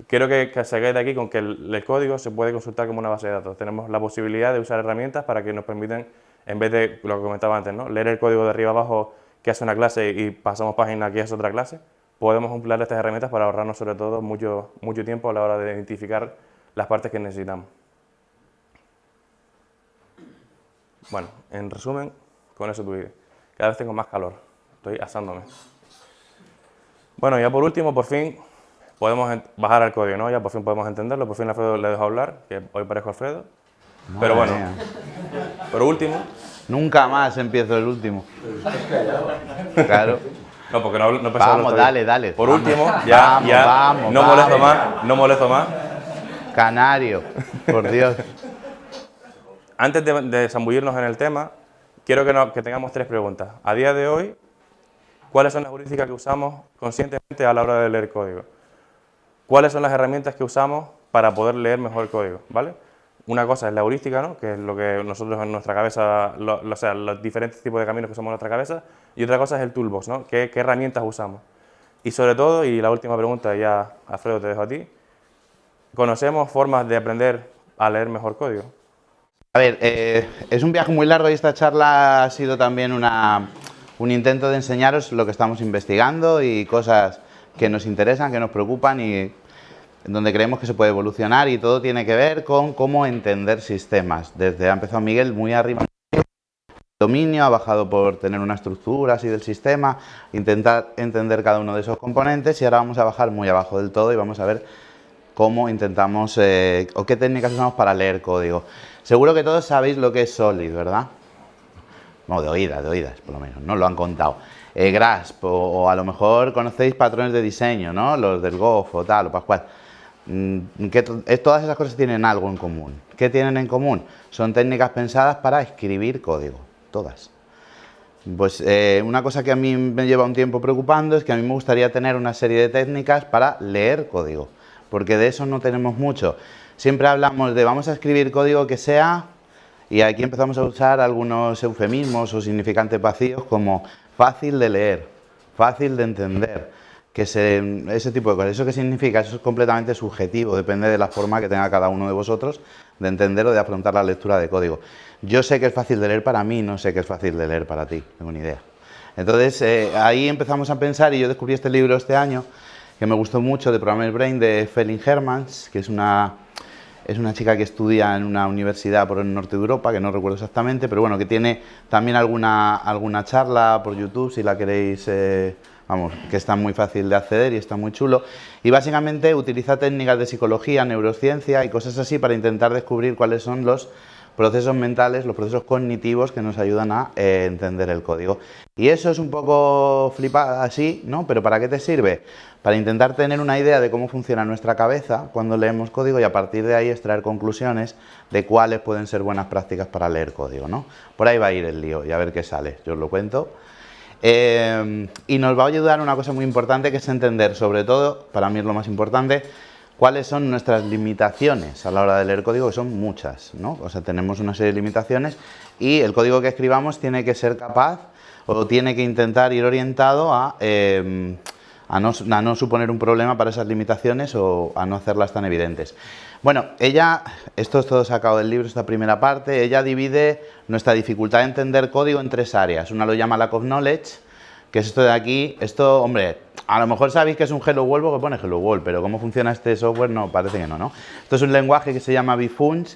quiero que salgáis de aquí con que el código se puede consultar como una base de datos. Tenemos la posibilidad de usar herramientas para que nos permitan, en vez de lo que comentaba antes, ¿no?, leer el código de arriba abajo que hace una clase y pasamos página que es otra clase, podemos emplear estas herramientas para ahorrarnos sobre todo mucho tiempo a la hora de identificar las partes que necesitamos. Bueno, en resumen, con eso tu idea. Cada vez tengo más calor, estoy asándome. Bueno, ya por último, por fin, podemos bajar al código, ¿no? Ya por fin podemos entenderlo, por fin Alfredo le dejo hablar, que hoy parezco Alfredo. Pero bueno, por último... Nunca más empiezo el último. Claro. No, porque no pensaba Vamos, dale. Por Vamos. último, Vamos, no molesto más. Canario, por Dios. Antes de zambullirnos en el tema, quiero que tengamos 3 preguntas. A día de hoy, ¿cuáles son las heurísticas que usamos conscientemente a la hora de leer código? ¿Cuáles son las herramientas que usamos para poder leer mejor el código? ¿Vale? Una cosa es la heurística, ¿no?, que es lo que nosotros en nuestra cabeza, o sea, los diferentes tipos de caminos que usamos en nuestra cabeza, y otra cosa es el toolbox, ¿no?, qué herramientas usamos. Y sobre todo, y la última pregunta, ya Alfredo te dejo a ti, ¿conocemos formas de aprender a leer mejor código? A ver, es un viaje muy largo y esta charla ha sido también un intento de enseñaros lo que estamos investigando y cosas que nos interesan, que nos preocupan y donde creemos que se puede evolucionar, y todo tiene que ver con cómo entender sistemas. Desde ha empezado Miguel muy arriba, dominio, ha bajado por tener una estructura así del sistema, intentar entender cada uno de esos componentes, y ahora vamos a bajar muy abajo del todo y vamos a ver cómo intentamos o qué técnicas usamos para leer código. Seguro que todos sabéis lo que es Solid, ¿verdad? No, de oídas, por lo menos, no lo han contado. Grasp, o a lo mejor conocéis patrones de diseño, ¿no?, los del Gof o tal, o Pascual. Todas esas cosas tienen algo en común. ¿Qué tienen en común? Son técnicas pensadas para escribir código, todas. Pues una cosa que a mí me lleva un tiempo preocupando es que a mí me gustaría tener una serie de técnicas para leer código, porque de eso no tenemos mucho. Siempre hablamos de vamos a escribir código que sea, y aquí empezamos a usar algunos eufemismos o significantes vacíos como fácil de leer, fácil de entender, ese tipo de cosas. ¿Eso qué significa? Eso es completamente subjetivo, depende de la forma que tenga cada uno de vosotros de entender o de afrontar la lectura de código. Yo sé que es fácil de leer para mí, no sé que es fácil de leer para ti, no tengo ni idea. Entonces ahí empezamos a pensar, y yo descubrí este libro este año, que me gustó mucho de Programmer Brain de Felin Hermans, que es una chica que estudia en una universidad por el norte de Europa, que no recuerdo exactamente, pero bueno, que tiene también alguna charla por YouTube, si la queréis, vamos, que está muy fácil de acceder y está muy chulo. Y básicamente utiliza técnicas de psicología, neurociencia y cosas así para intentar descubrir cuáles son los procesos mentales, los procesos cognitivos que nos ayudan a entender el código. Y eso es un poco flipado así, ¿no? Pero ¿para qué te sirve? Para intentar tener una idea de cómo funciona nuestra cabeza cuando leemos código y a partir de ahí extraer conclusiones de cuáles pueden ser buenas prácticas para leer código, ¿no? Por ahí va a ir el lío y a ver qué sale, yo os lo cuento. Y nos va a ayudar una cosa muy importante que es entender, sobre todo, para mí es lo más importante, cuáles son nuestras limitaciones a la hora de leer código, que son muchas, ¿no? O sea, tenemos una serie de limitaciones y el código que escribamos tiene que ser capaz o tiene que intentar ir orientado a no suponer un problema para esas limitaciones o a no hacerlas tan evidentes. Bueno, esto es todo sacado del libro, esta primera parte, ella divide nuestra dificultad de entender código en 3 áreas. Una lo llama lack of knowledge, que es esto de aquí. Esto, hombre, a lo mejor sabéis que es un Hello World porque pone Hello World, pero cómo funciona este software no, parece que no, ¿no? Esto es un lenguaje que se llama Bfunc,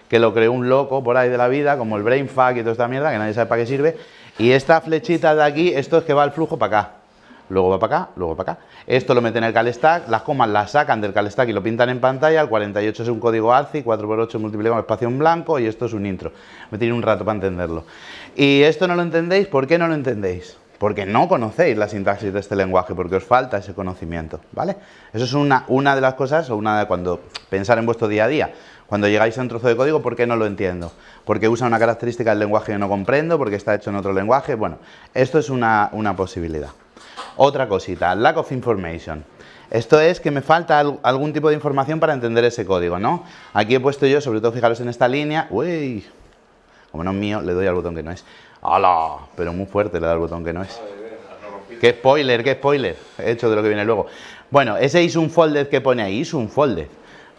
que lo creó un loco por ahí de la vida, como el BrainFuck y toda esta mierda, que nadie sabe para qué sirve. Y esta flechita de aquí, esto es que va el flujo para acá. Luego va para acá, luego para acá. Esto lo meten en el CalStack, las comas las sacan del CalStack y lo pintan en pantalla. El 48 es un código ARCI, 4×8 multiplicado por espacio en blanco y esto es un intro. Me tiene un rato para entenderlo. Y esto no lo entendéis, ¿por qué no lo entendéis? Porque no conocéis la sintaxis de este lenguaje, porque os falta ese conocimiento, ¿vale? Eso es una de las cosas, o una de cuando pensar en vuestro día a día. Cuando llegáis a un trozo de código, ¿por qué no lo entiendo? Porque usa una característica del lenguaje que no comprendo, porque está hecho en otro lenguaje. Bueno, esto es una posibilidad. Otra cosita, lack of information. Esto es que me falta algún tipo de información para entender ese código, ¿no? Aquí he puesto yo, sobre todo fijaros en esta línea, uy, como no es mío, le doy al botón que no es. ¡Hala! Pero muy fuerte le da al botón que no es. ¡Qué spoiler, qué spoiler! He hecho de lo que viene luego. Bueno, ese isUnfolded que pone ahí, isUnfolded.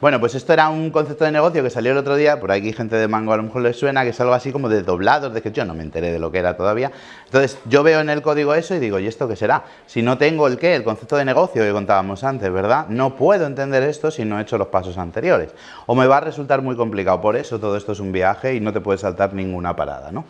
Bueno, pues esto era un concepto de negocio que salió el otro día, por aquí gente de Mango a lo mejor les suena, que es algo así como de doblados, de que yo no me enteré de lo que era todavía. Entonces yo veo en el código eso y digo, ¿y esto qué será? Si no tengo el qué, el concepto de negocio que contábamos antes, ¿verdad? No puedo entender esto si no he hecho los pasos anteriores. O me va a resultar muy complicado, por eso todo esto es un viaje y no te puedes saltar ninguna parada, ¿no?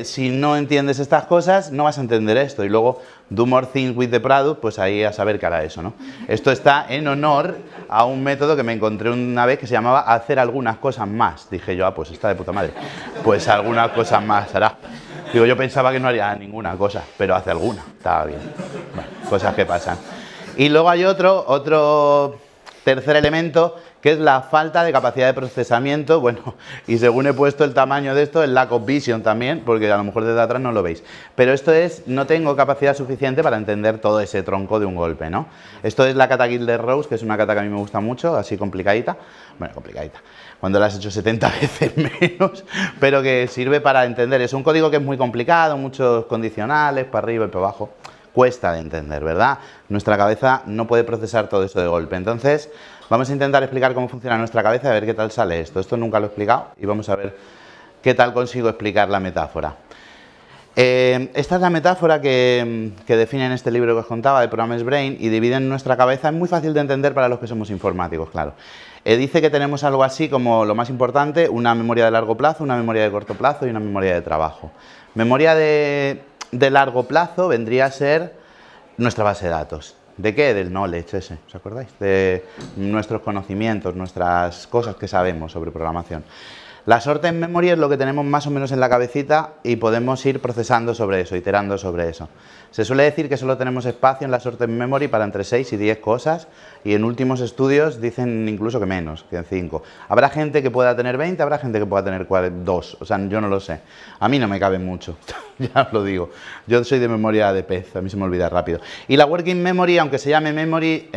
Si no entiendes estas cosas, no vas a entender esto. Y luego, do more things with the product, pues ahí a saber qué hará eso, ¿no? Esto está en honor a un método que me encontré una vez que se llamaba hacer algunas cosas más. Dije yo, pues está de puta madre. Pues algunas cosas más hará. Digo, yo pensaba que no haría ninguna cosa, pero hace alguna. Estaba bien. Bueno, cosas que pasan. Y luego hay otro tercer elemento, que es la falta de capacidad de procesamiento, bueno, y según he puesto el tamaño de esto, el lack of vision también, porque a lo mejor desde atrás no lo veis. Pero esto es, no tengo capacidad suficiente para entender todo ese tronco de un golpe, ¿no? Esto es la kata Gilder-Rose, que es una kata que a mí me gusta mucho, así complicadita. Bueno, complicadita, cuando la has hecho 70 veces menos, pero que sirve para entender. Es un código que es muy complicado, muchos condicionales, para arriba y para abajo. Cuesta de entender, ¿verdad? Nuestra cabeza no puede procesar todo eso de golpe. Entonces, vamos a intentar explicar cómo funciona nuestra cabeza y a ver qué tal sale esto. Esto nunca lo he explicado y vamos a ver qué tal consigo explicar la metáfora. Esta es la metáfora que define en este libro que os contaba de Programmer's Brain y dividen nuestra cabeza. Es muy fácil de entender para los que somos informáticos, claro. Dice que tenemos algo así como lo más importante, una memoria de largo plazo, una memoria de corto plazo y una memoria de trabajo. Memoria de largo plazo vendría a ser nuestra base de datos. ¿De qué? Del knowledge ese, ¿os acordáis? De nuestros conocimientos, nuestras cosas que sabemos sobre programación. La short-term memory es lo que tenemos más o menos en la cabecita y podemos ir procesando sobre eso, iterando sobre eso. Se suele decir que solo tenemos espacio en la short-term memory para entre 6 y 10 cosas y en últimos estudios dicen incluso que menos, que en 5. Habrá gente que pueda tener 20, habrá gente que pueda tener 2, o sea, yo no lo sé. A mí no me cabe mucho, ya os lo digo. Yo soy de memoria de pez, a mí se me olvida rápido. Y la working memory, aunque se llame memory,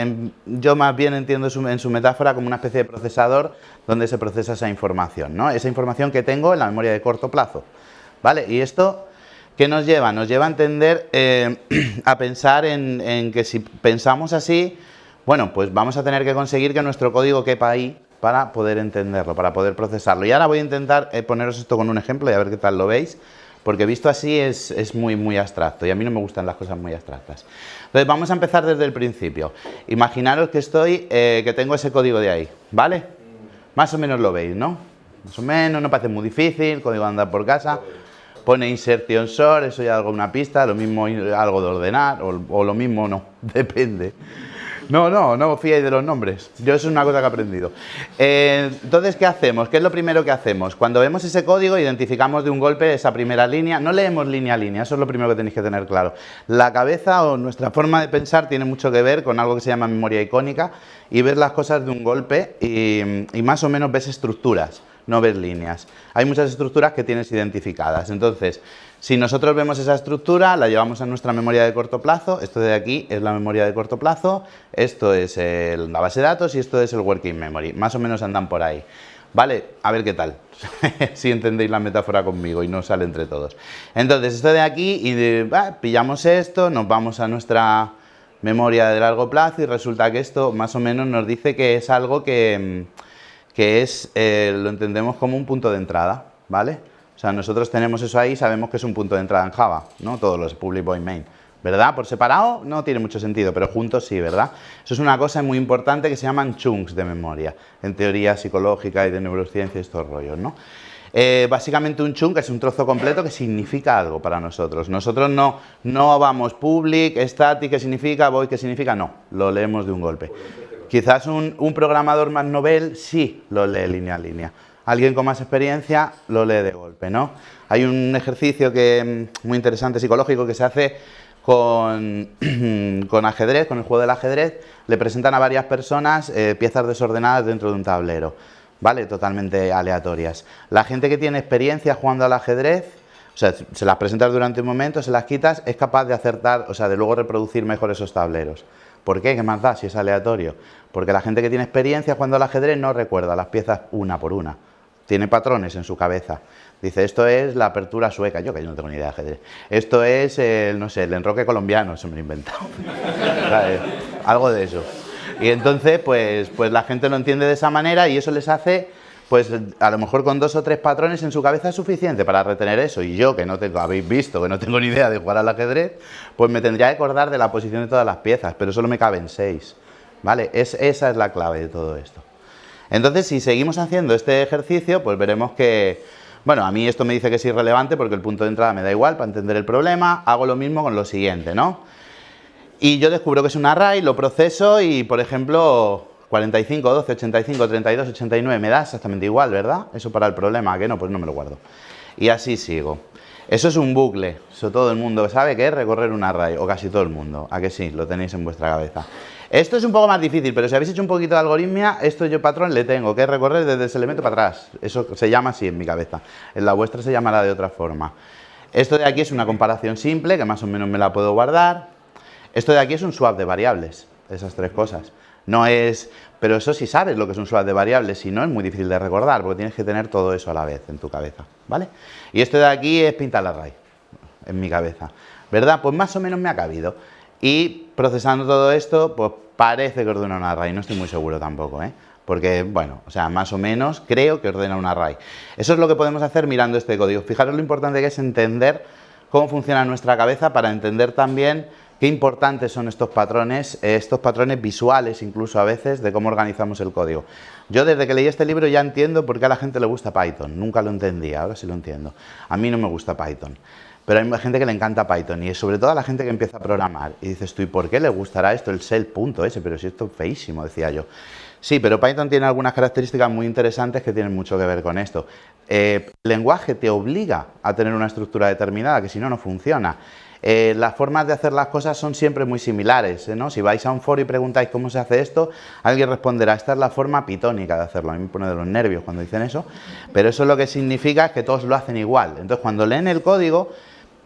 yo más bien entiendo en su metáfora como una especie de procesador donde se procesa esa información, ¿no? Esa información que tengo en la memoria de corto plazo, ¿vale? Y esto, ¿qué nos lleva? Nos lleva a entender, a pensar en que si pensamos así, bueno, pues vamos a tener que conseguir que nuestro código quepa ahí para poder entenderlo, para poder procesarlo. Y ahora voy a intentar poneros esto con un ejemplo y a ver qué tal lo veis. porque visto así es muy abstracto y a mí no me gustan las cosas muy abstractas. Entonces vamos a empezar desde el principio. Imaginaros que tengo ese código de ahí, ¿vale? Más o menos lo veis, ¿no? Más o menos, no parece muy difícil, código de andar por casa. Pone insertion sort, eso ya algo una pista, lo mismo algo de ordenar, o lo mismo no, depende. No os fiéis de los nombres, yo eso es una cosa que he aprendido. Entonces, ¿qué hacemos? ¿Qué es lo primero que hacemos? Cuando vemos ese código, identificamos de un golpe esa primera línea, no leemos línea a línea, eso es lo primero que tenéis que tener claro. La cabeza o nuestra forma de pensar tiene mucho que ver con algo que se llama memoria icónica, y ves las cosas de un golpe y más o menos ves estructuras. No ves líneas. Hay muchas estructuras que tienes identificadas. Entonces, si nosotros vemos esa estructura, la llevamos a nuestra memoria de corto plazo. Esto de aquí es la memoria de corto plazo, esto es la base de datos y esto es el working memory. Más o menos andan por ahí. Vale, a ver qué tal. Si entendéis la metáfora conmigo y no sale entre todos. Entonces, esto de aquí, pillamos esto, nos vamos a nuestra memoria de largo plazo y resulta que esto más o menos nos dice que es algo que lo entendemos como un punto de entrada, ¿vale? O sea, nosotros tenemos eso ahí y sabemos que es un punto de entrada en Java, ¿no? Todos los public void main, ¿verdad? Por separado no tiene mucho sentido, pero juntos sí, ¿verdad? Eso es una cosa muy importante que se llaman chunks de memoria, en teoría psicológica y de neurociencia y estos rollos, ¿no? Básicamente un chunk es un trozo completo que significa algo para nosotros. Nosotros no vamos public, static, ¿qué significa? Void, ¿qué significa? No, lo leemos de un golpe. Quizás un programador más novel sí lo lee línea a línea. Alguien con más experiencia lo lee de golpe, ¿no? Hay un ejercicio muy interesante psicológico que se hace con ajedrez, con el juego del ajedrez. Le presentan a varias personas piezas desordenadas dentro de un tablero, ¿vale? Totalmente aleatorias. La gente que tiene experiencia jugando al ajedrez, o sea, se las presentas durante un momento, se las quitas, es capaz de acertar, o sea, de luego reproducir mejor esos tableros. ¿Por qué? ¿Qué más da si es aleatorio? Porque la gente que tiene experiencia jugando al ajedrez no recuerda las piezas una por una. Tiene patrones en su cabeza. Dice, esto es la apertura sueca. Yo no tengo ni idea de ajedrez. Esto es, no sé, el enroque colombiano. Eso me lo he inventado. Algo de eso. Y entonces, pues la gente lo entiende de esa manera y eso les hace, pues a lo mejor con 2 o 3 patrones en su cabeza es suficiente para retener eso. Y yo, que no tengo, habéis visto, que no tengo ni idea de jugar al ajedrez, pues me tendría que acordar de la posición de todas las piezas, pero solo me caben 6. ¿Vale? Esa es la clave de todo esto. Entonces, si seguimos haciendo este ejercicio, pues veremos que, bueno, a mí esto me dice que es irrelevante porque el punto de entrada me da igual para entender el problema. Hago lo mismo con lo siguiente, ¿no? Y yo descubro que es un array, lo proceso y, por ejemplo, 45, 12, 85, 32, 89, me da exactamente igual, ¿verdad? Eso para el problema, ¿a qué no? Pues no me lo guardo. Y así sigo. Eso es un bucle, eso todo el mundo sabe que es recorrer un array, o casi todo el mundo, ¿a que sí? Lo tenéis en vuestra cabeza. Esto es un poco más difícil, pero si habéis hecho un poquito de algoritmia, esto yo patrón le tengo, que es recorrer desde ese elemento para atrás. Eso se llama así en mi cabeza, en la vuestra se llamará de otra forma. Esto de aquí es una comparación simple, que más o menos me la puedo guardar. Esto de aquí es un swap de variables, esas 3 cosas. No es... Pero eso sí sabes lo que es un swap de variables, si no es muy difícil de recordar, porque tienes que tener todo eso a la vez en tu cabeza, ¿vale? Y esto de aquí es pintar la array, en mi cabeza, ¿verdad? Pues más o menos me ha cabido. Y procesando todo esto, pues parece que ordena un array, no estoy muy seguro tampoco, ¿eh? Porque, bueno, o sea, más o menos creo que ordena un array. Eso es lo que podemos hacer mirando este código. Fijaros lo importante que es entender cómo funciona nuestra cabeza para entender también qué importantes son estos patrones visuales incluso a veces de cómo organizamos el código. Yo desde que leí este libro ya entiendo por qué a la gente le gusta Python. Nunca lo entendía, ahora sí lo entiendo. A mí no me gusta Python, pero hay gente que le encanta Python y sobre todo a la gente que empieza a programar. Y dices tú, ¿y por qué le gustará esto el shell.s? Pero si esto es feísimo, decía yo. Sí, pero Python tiene algunas características muy interesantes que tienen mucho que ver con esto. El lenguaje te obliga a tener una estructura determinada, que si no, no funciona. Las formas de hacer las cosas son siempre muy similares, ¿no? Si vais a un foro y preguntáis cómo se hace esto, alguien responderá, esta es la forma pitónica de hacerlo. A mí me pone de los nervios cuando dicen eso, pero eso lo que significa es que todos lo hacen igual. Entonces, cuando leen el código,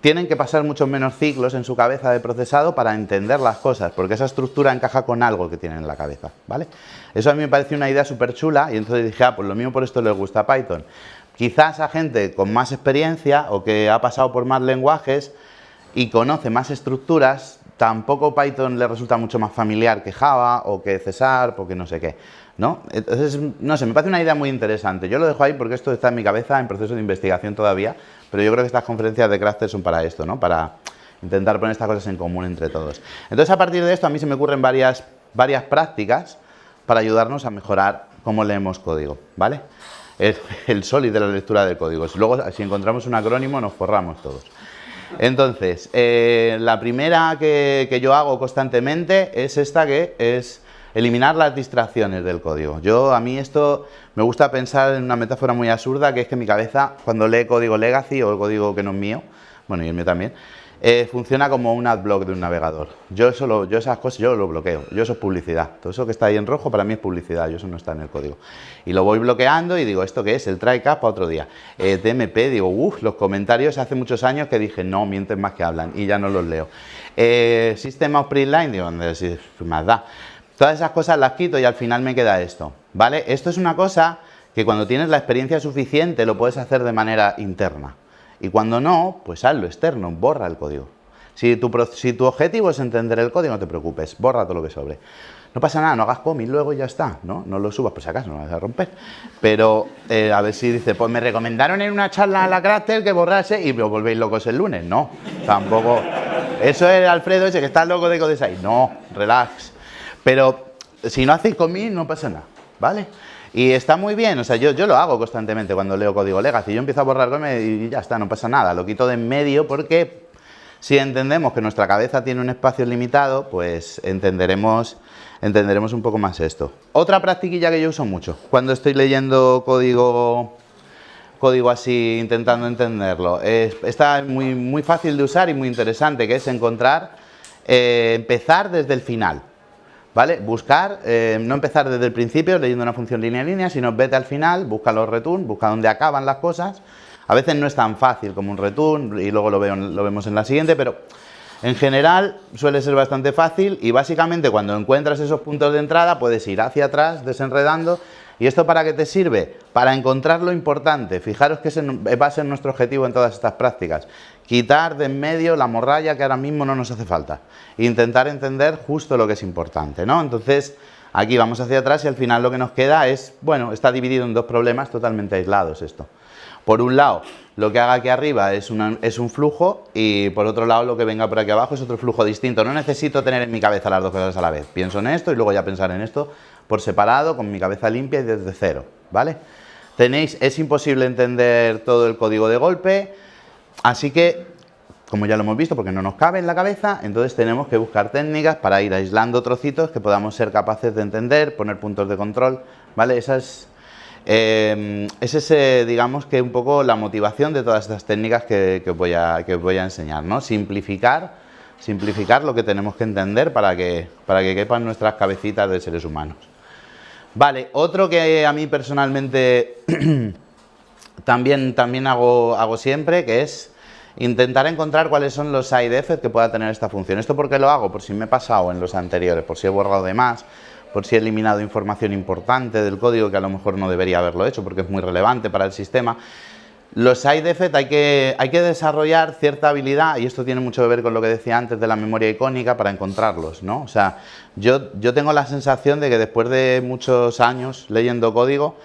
tienen que pasar muchos menos ciclos en su cabeza de procesado para entender las cosas, porque esa estructura encaja con algo que tienen en la cabeza, ¿vale? Eso a mí me parece una idea súper chula y entonces dije, pues lo mismo por esto les gusta Python. Quizás a gente con más experiencia o que ha pasado por más lenguajes y conoce más estructuras, tampoco Python le resulta mucho más familiar que Java o que C#, porque no sé qué, ¿no? Entonces, no sé, me parece una idea muy interesante. Yo lo dejo ahí porque esto está en mi cabeza en proceso de investigación todavía, pero yo creo que estas conferencias de Crafter son para esto, ¿no? Para intentar poner estas cosas en común entre todos. Entonces, a partir de esto, a mí se me ocurren varias prácticas para ayudarnos a mejorar cómo leemos código, ¿vale? El solid de la lectura del código. Luego, si encontramos un acrónimo, nos forramos todos. Entonces, la primera que yo hago constantemente es esta, que es eliminar las distracciones del código. A mí esto me gusta pensar en una metáfora muy absurda, que es que mi cabeza, cuando lee código legacy o el código que no es mío, bueno, y el mío también, funciona como un adblock de un navegador. Yo esas cosas yo lo bloqueo. Eso es publicidad. Todo eso que está ahí en rojo para mí es publicidad. Eso no está en el código. Y lo voy bloqueando y digo, ¿esto qué es? El try catch para otro día. TMP, digo, los comentarios hace muchos años que dije, no, mienten más que hablan, y ya no los leo. System of Printline, digo, más da. Todas esas cosas las quito y al final me queda esto, ¿vale? Esto es una cosa que cuando tienes la experiencia suficiente lo puedes hacer de manera interna. Y cuando no, pues hazlo externo, borra el código. Si tu objetivo es entender el código, no te preocupes, borra todo lo que sobre. No pasa nada, no hagas commit luego y ya está, ¿no? No lo subas por si acaso, no lo vas a romper. Pero a ver si dice, pues me recomendaron en una charla a la Crafter que borrase y os volvéis locos el lunes. No, tampoco. Eso es Alfredo ese que está loco de Codesign. No, relax. Pero si no hacéis commit, no pasa nada, ¿vale? Y está muy bien, o sea, yo lo hago constantemente cuando leo código legacy. Yo empiezo a borrar y ya está, no pasa nada. Lo quito de en medio porque si entendemos que nuestra cabeza tiene un espacio limitado, pues entenderemos un poco más esto. Otra practiquilla que yo uso mucho cuando estoy leyendo código así, intentando entenderlo, está muy fácil de usar y muy interesante, que es empezar desde el final. ¿Vale? Buscar, no empezar desde el principio leyendo una función línea, sino vete al final, busca los return, busca dónde acaban las cosas. A veces no es tan fácil como un return y luego lo vemos en la siguiente, pero en general suele ser bastante fácil y básicamente cuando encuentras esos puntos de entrada puedes ir hacia atrás desenredando. ¿Y esto para qué te sirve? Para encontrar lo importante. Fijaros que ese va a ser nuestro objetivo en todas estas prácticas. Quitar de en medio la morralla que ahora mismo no nos hace falta. E intentar entender justo lo que es importante, ¿no? Entonces, aquí vamos hacia atrás y al final lo que nos queda es, bueno, está dividido en dos problemas totalmente aislados esto. Por un lado, lo que haga aquí arriba es un flujo y por otro lado lo que venga por aquí abajo es otro flujo distinto. No necesito tener en mi cabeza las dos cosas a la vez. Pienso en esto y luego ya pensar en esto por separado, con mi cabeza limpia y desde cero, ¿vale? Es imposible entender todo el código de golpe, así que, como ya lo hemos visto, porque no nos cabe en la cabeza, entonces tenemos que buscar técnicas para ir aislando trocitos que podamos ser capaces de entender, poner puntos de control, ¿vale? Esa es digamos que un poco la motivación de todas estas técnicas que os voy a enseñar, ¿no? Simplificar lo que tenemos que entender para que quepan nuestras cabecitas de seres humanos. Vale, otro que a mí personalmente también hago siempre, que es intentar encontrar cuáles son los side effects que pueda tener esta función. ¿Esto por qué lo hago? Por si me he pasado en los anteriores, por si he borrado de más, por si he eliminado información importante del código que a lo mejor no debería haberlo hecho porque es muy relevante para el sistema. Los side effects hay que desarrollar cierta habilidad, y esto tiene mucho que ver con lo que decía antes de la memoria icónica, para encontrarlos, ¿no? O sea, yo tengo la sensación de que después de muchos años leyendo código,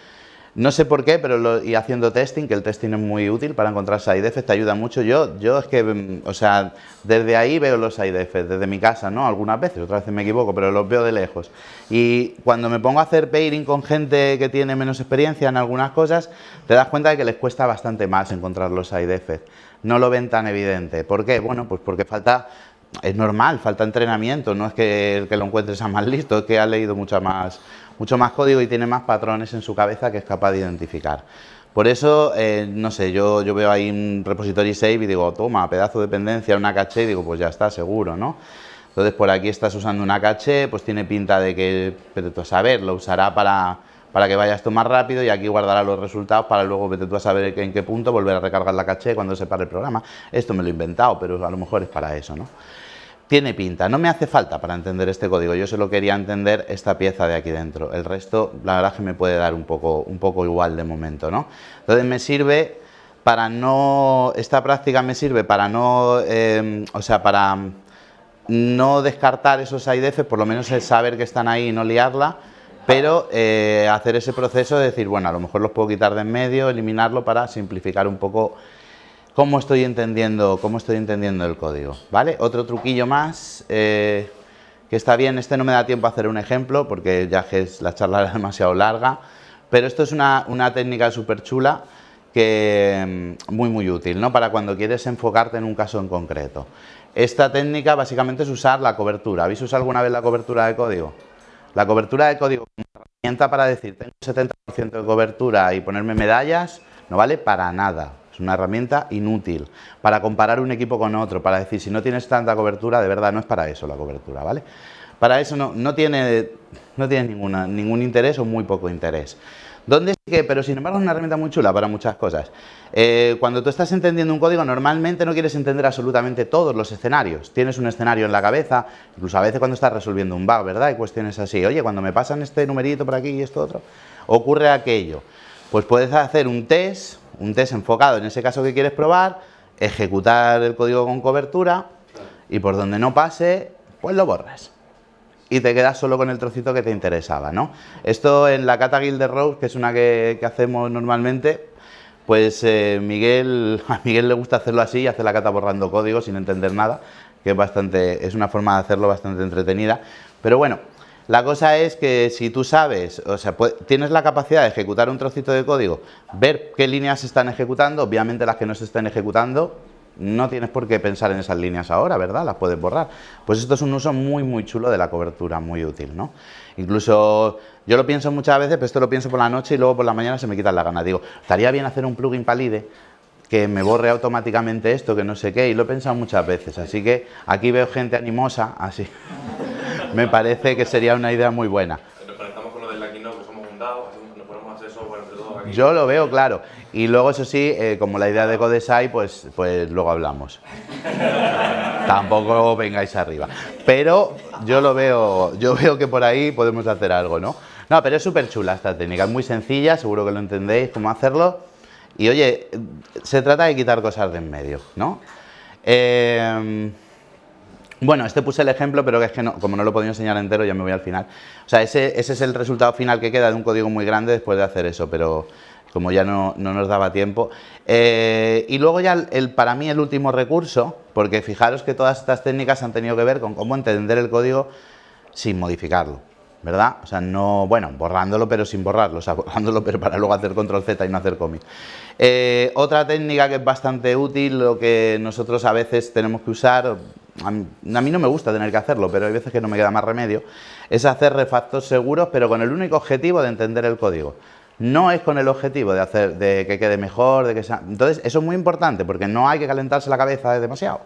no sé por qué, y haciendo testing, que el testing es muy útil para encontrar side effects, te ayuda mucho. Yo es que, o sea, desde ahí veo los side effects, desde mi casa, ¿no? Algunas veces, otras veces me equivoco, pero los veo de lejos. Y cuando me pongo a hacer pairing con gente que tiene menos experiencia en algunas cosas, te das cuenta de que les cuesta bastante más encontrar los side effects. No lo ven tan evidente. ¿Por qué? Bueno, pues porque es normal, falta entrenamiento. No es que el que lo encuentre sea más listo, es que ha leído mucho más código y tiene más patrones en su cabeza que es capaz de identificar. Por eso, no sé, yo veo ahí un repository save y digo, toma, pedazo de dependencia, una caché, y digo, pues ya está, seguro, ¿no? Entonces, por aquí estás usando una caché, pues tiene pinta de que, vete tú a saber, lo usará para que vayas tú más rápido, y aquí guardará los resultados para luego, vete tú a saber en qué punto, volver a recargar la caché cuando se pare el programa. Esto me lo he inventado, pero a lo mejor es para eso, ¿no? Tiene pinta, no me hace falta para entender este código, yo solo quería entender esta pieza de aquí dentro, el resto la verdad es que me puede dar un poco igual de momento, ¿no? Entonces me sirve para no, esta práctica me sirve para no, para no descartar esos side effects, por lo menos es saber que están ahí y no liarla, pero hacer ese proceso de decir, bueno, a lo mejor los puedo quitar de en medio, eliminarlo para simplificar un poco cómo estoy entendiendo el código, ¿vale? Otro truquillo más que está bien, este no me da tiempo a hacer un ejemplo porque ya que la charla era demasiado larga, pero esto es una técnica súper chula que muy útil, ¿no? Para cuando quieres enfocarte en un caso en concreto. Esta técnica básicamente es usar la cobertura. ¿Habéis usado alguna vez la cobertura de código? La cobertura de código como herramienta para decir tengo un 70% de cobertura y ponerme medallas no vale para nada. Es una herramienta inútil para comparar un equipo con otro, para decir si no tienes tanta cobertura, de verdad no es para eso la cobertura, ¿vale? Para eso no tiene ningún interés o muy poco interés. ¿Dónde sí que? Pero sin embargo es una herramienta muy chula para muchas cosas. Cuando tú estás entendiendo un código, normalmente no quieres entender absolutamente todos los escenarios. Tienes un escenario en la cabeza, incluso a veces cuando estás resolviendo un bug, ¿verdad? Hay cuestiones así, oye, cuando me pasan este numerito por aquí y esto otro, ocurre aquello. Pues puedes hacer un test enfocado en ese caso que quieres probar, ejecutar el código con cobertura y por donde no pase, pues lo borras. Y te quedas solo con el trocito que te interesaba, ¿no? Esto en la cata Guild de Rose, que es una que hacemos normalmente, pues a Miguel le gusta hacerlo así, hace la cata borrando código sin entender nada, que es una forma de hacerlo bastante entretenida. Pero bueno, la cosa es que si tú sabes, o sea, tienes la capacidad de ejecutar un trocito de código, ver qué líneas se están ejecutando, obviamente las que no se estén ejecutando, no tienes por qué pensar en esas líneas ahora, ¿verdad? Las puedes borrar. Pues esto es un uso muy chulo de la cobertura, muy útil, ¿no? Incluso yo lo pienso muchas veces, pero esto lo pienso por la noche y luego por la mañana se me quitan las ganas. Digo, estaría bien hacer un plugin para IDE que me borre automáticamente esto, que no sé qué, y lo he pensado muchas veces. Así que aquí veo gente animosa, así. Me parece que sería una idea muy buena. Nos conectamos con lo del Keynote, que somos un DAO, nos podemos hacer software entre todos aquí. Yo lo veo claro. Y luego, eso sí, como la idea de Codesai, pues luego hablamos. Tampoco vengáis arriba. Pero yo veo que por ahí podemos hacer algo, ¿no? No, pero es súper chula esta técnica, es muy sencilla, seguro que lo entendéis cómo hacerlo. Y oye, se trata de quitar cosas de en medio, ¿no? Bueno, puse el ejemplo, pero es que no, como no lo he podido enseñar entero, ya me voy al final. O sea, ese es el resultado final que queda de un código muy grande después de hacer eso, pero como ya no nos daba tiempo. Y luego ya para mí el último recurso, porque fijaros que todas estas técnicas han tenido que ver con cómo entender el código sin modificarlo, ¿verdad? O sea, no, bueno, borrándolo pero sin borrarlo, o sea, borrándolo pero para luego hacer control Z y no hacer commit. Otra técnica que es bastante útil, lo que nosotros a veces tenemos que usar, a mí no me gusta tener que hacerlo, pero hay veces que no me queda más remedio, es hacer refactors seguros, pero con el único objetivo de entender el código. No es con el objetivo de que quede mejor, de que sea... Entonces, eso es muy importante, porque no hay que calentarse la cabeza demasiado.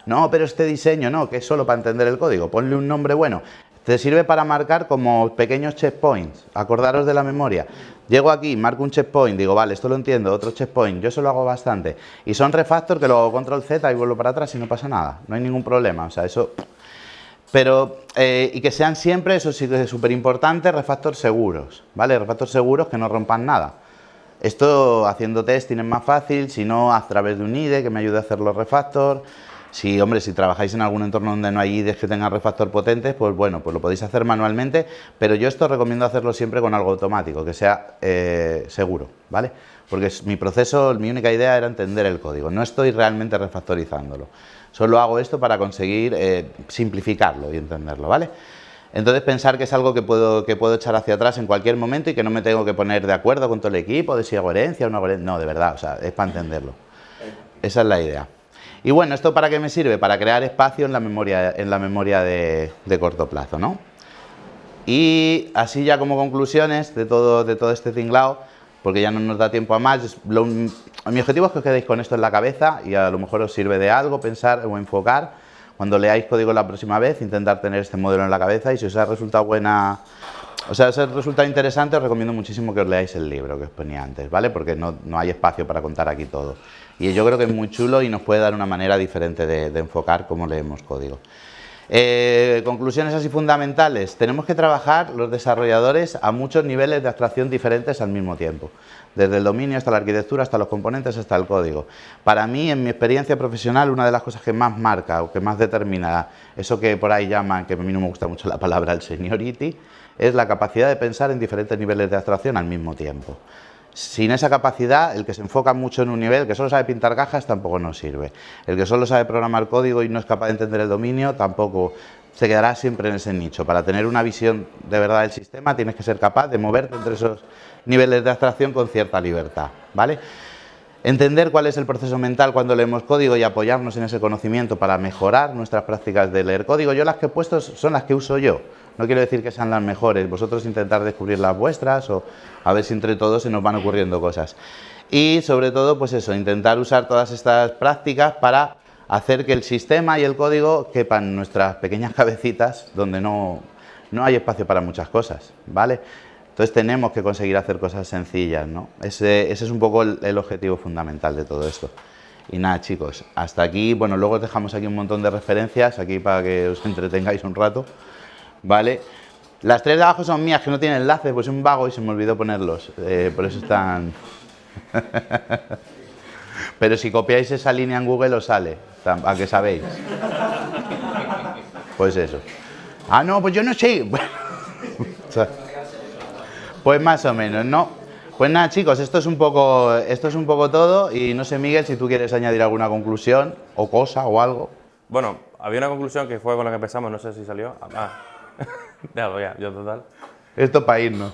No, pero este diseño no, que es solo para entender el código. Ponle un nombre bueno. Te sirve para marcar como pequeños checkpoints. Acordaros de la memoria. Llego aquí, marco un checkpoint, digo, vale, esto lo entiendo, otro checkpoint. Yo eso lo hago bastante. Y son refactors que luego control Z y vuelvo para atrás y no pasa nada. No hay ningún problema. O sea, eso... Pero, y que sean siempre, eso sí que es súper importante, refactors seguros, ¿vale? Refactors seguros que no rompan nada. Esto haciendo testing es más fácil, si no, a través de un IDE que me ayude a hacer los refactors. Si, hombre, si trabajáis en algún entorno donde no hay IDEs que tengan refactor potentes, pues bueno, pues lo podéis hacer manualmente, pero yo esto recomiendo hacerlo siempre con algo automático, que sea seguro, ¿vale? Porque mi proceso, mi única idea era entender el código, no estoy realmente refactorizándolo. Solo hago esto para conseguir simplificarlo y entenderlo, ¿vale? Entonces pensar que es algo que puedo echar hacia atrás en cualquier momento y que no me tengo que poner de acuerdo con todo el equipo, de si hago herencia o no hago herencia. No, de verdad, o sea, es para entenderlo. Esa es la idea. Y bueno, ¿esto para qué me sirve? Para crear espacio en la memoria de corto plazo, ¿no? Y así ya como conclusiones de todo este tinglao, porque ya no nos da tiempo a más, mi objetivo es que os quedéis con esto en la cabeza y a lo mejor os sirve de algo pensar o enfocar. Cuando leáis código la próxima vez, intentar tener este modelo en la cabeza y si os ha resultado interesante, os recomiendo muchísimo que os leáis el libro que os ponía antes, ¿vale? Porque no hay espacio para contar aquí todo. Y yo creo que es muy chulo y nos puede dar una manera diferente de enfocar cómo leemos código. Conclusiones así fundamentales. Tenemos que trabajar los desarrolladores a muchos niveles de abstracción diferentes al mismo tiempo. Desde el dominio hasta la arquitectura, hasta los componentes, hasta el código. Para mí, en mi experiencia profesional, una de las cosas que más marca o que más determina eso que por ahí llaman, que a mí no me gusta mucho la palabra, el seniority, es la capacidad de pensar en diferentes niveles de abstracción al mismo tiempo. Sin esa capacidad, el que se enfoca mucho en un nivel, el que solo sabe pintar cajas, tampoco nos sirve. El que solo sabe programar código y no es capaz de entender el dominio, tampoco se quedará siempre en ese nicho. Para tener una visión de verdad del sistema, tienes que ser capaz de moverte entre esos niveles de abstracción con cierta libertad, ¿vale? Entender cuál es el proceso mental cuando leemos código y apoyarnos en ese conocimiento para mejorar nuestras prácticas de leer código. Yo las que he puesto son las que uso yo. No quiero decir que sean las mejores. Vosotros intentar descubrir las vuestras o a ver si entre todos se nos van ocurriendo cosas. Y sobre todo, pues eso, intentar usar todas estas prácticas para hacer que el sistema y el código quepan en nuestras pequeñas cabecitas donde no hay espacio para muchas cosas, ¿vale? Entonces tenemos que conseguir hacer cosas sencillas, ¿no? Ese es un poco el objetivo fundamental de todo esto. Y nada, chicos, hasta aquí. Bueno, luego os dejamos aquí un montón de referencias, aquí para que os entretengáis un rato, ¿vale? Las 3 de abajo son mías, que no tienen enlace, pues un vago y se me olvidó ponerlos. Por eso están... Pero si copiáis esa línea en Google os sale, ¿a qué sabéis? Pues eso. Ah, no, pues yo no sé. O sea, pues más o menos, ¿no? Pues nada, chicos, esto es un poco todo y no sé, Miguel, si tú quieres añadir alguna conclusión o cosa o algo. Bueno, había una conclusión que fue con la que empezamos, no sé si salió. Déjalo ya, yo total. Esto para irnos.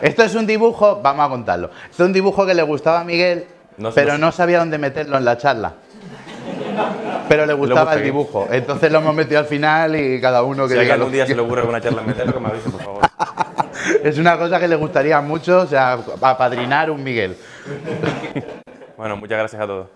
Esto es un dibujo, vamos a contarlo. Esto es un dibujo que le gustaba a Miguel, pero no sabía dónde meterlo en la charla. Pero le gustaba el dibujo, entonces lo hemos metido al final y cada uno que si diga algún día se le ocurre alguna charla meterlo, que me avisen, por favor. Es una cosa que le gustaría mucho, o sea, apadrinar un Miguel. Bueno, muchas gracias a todos.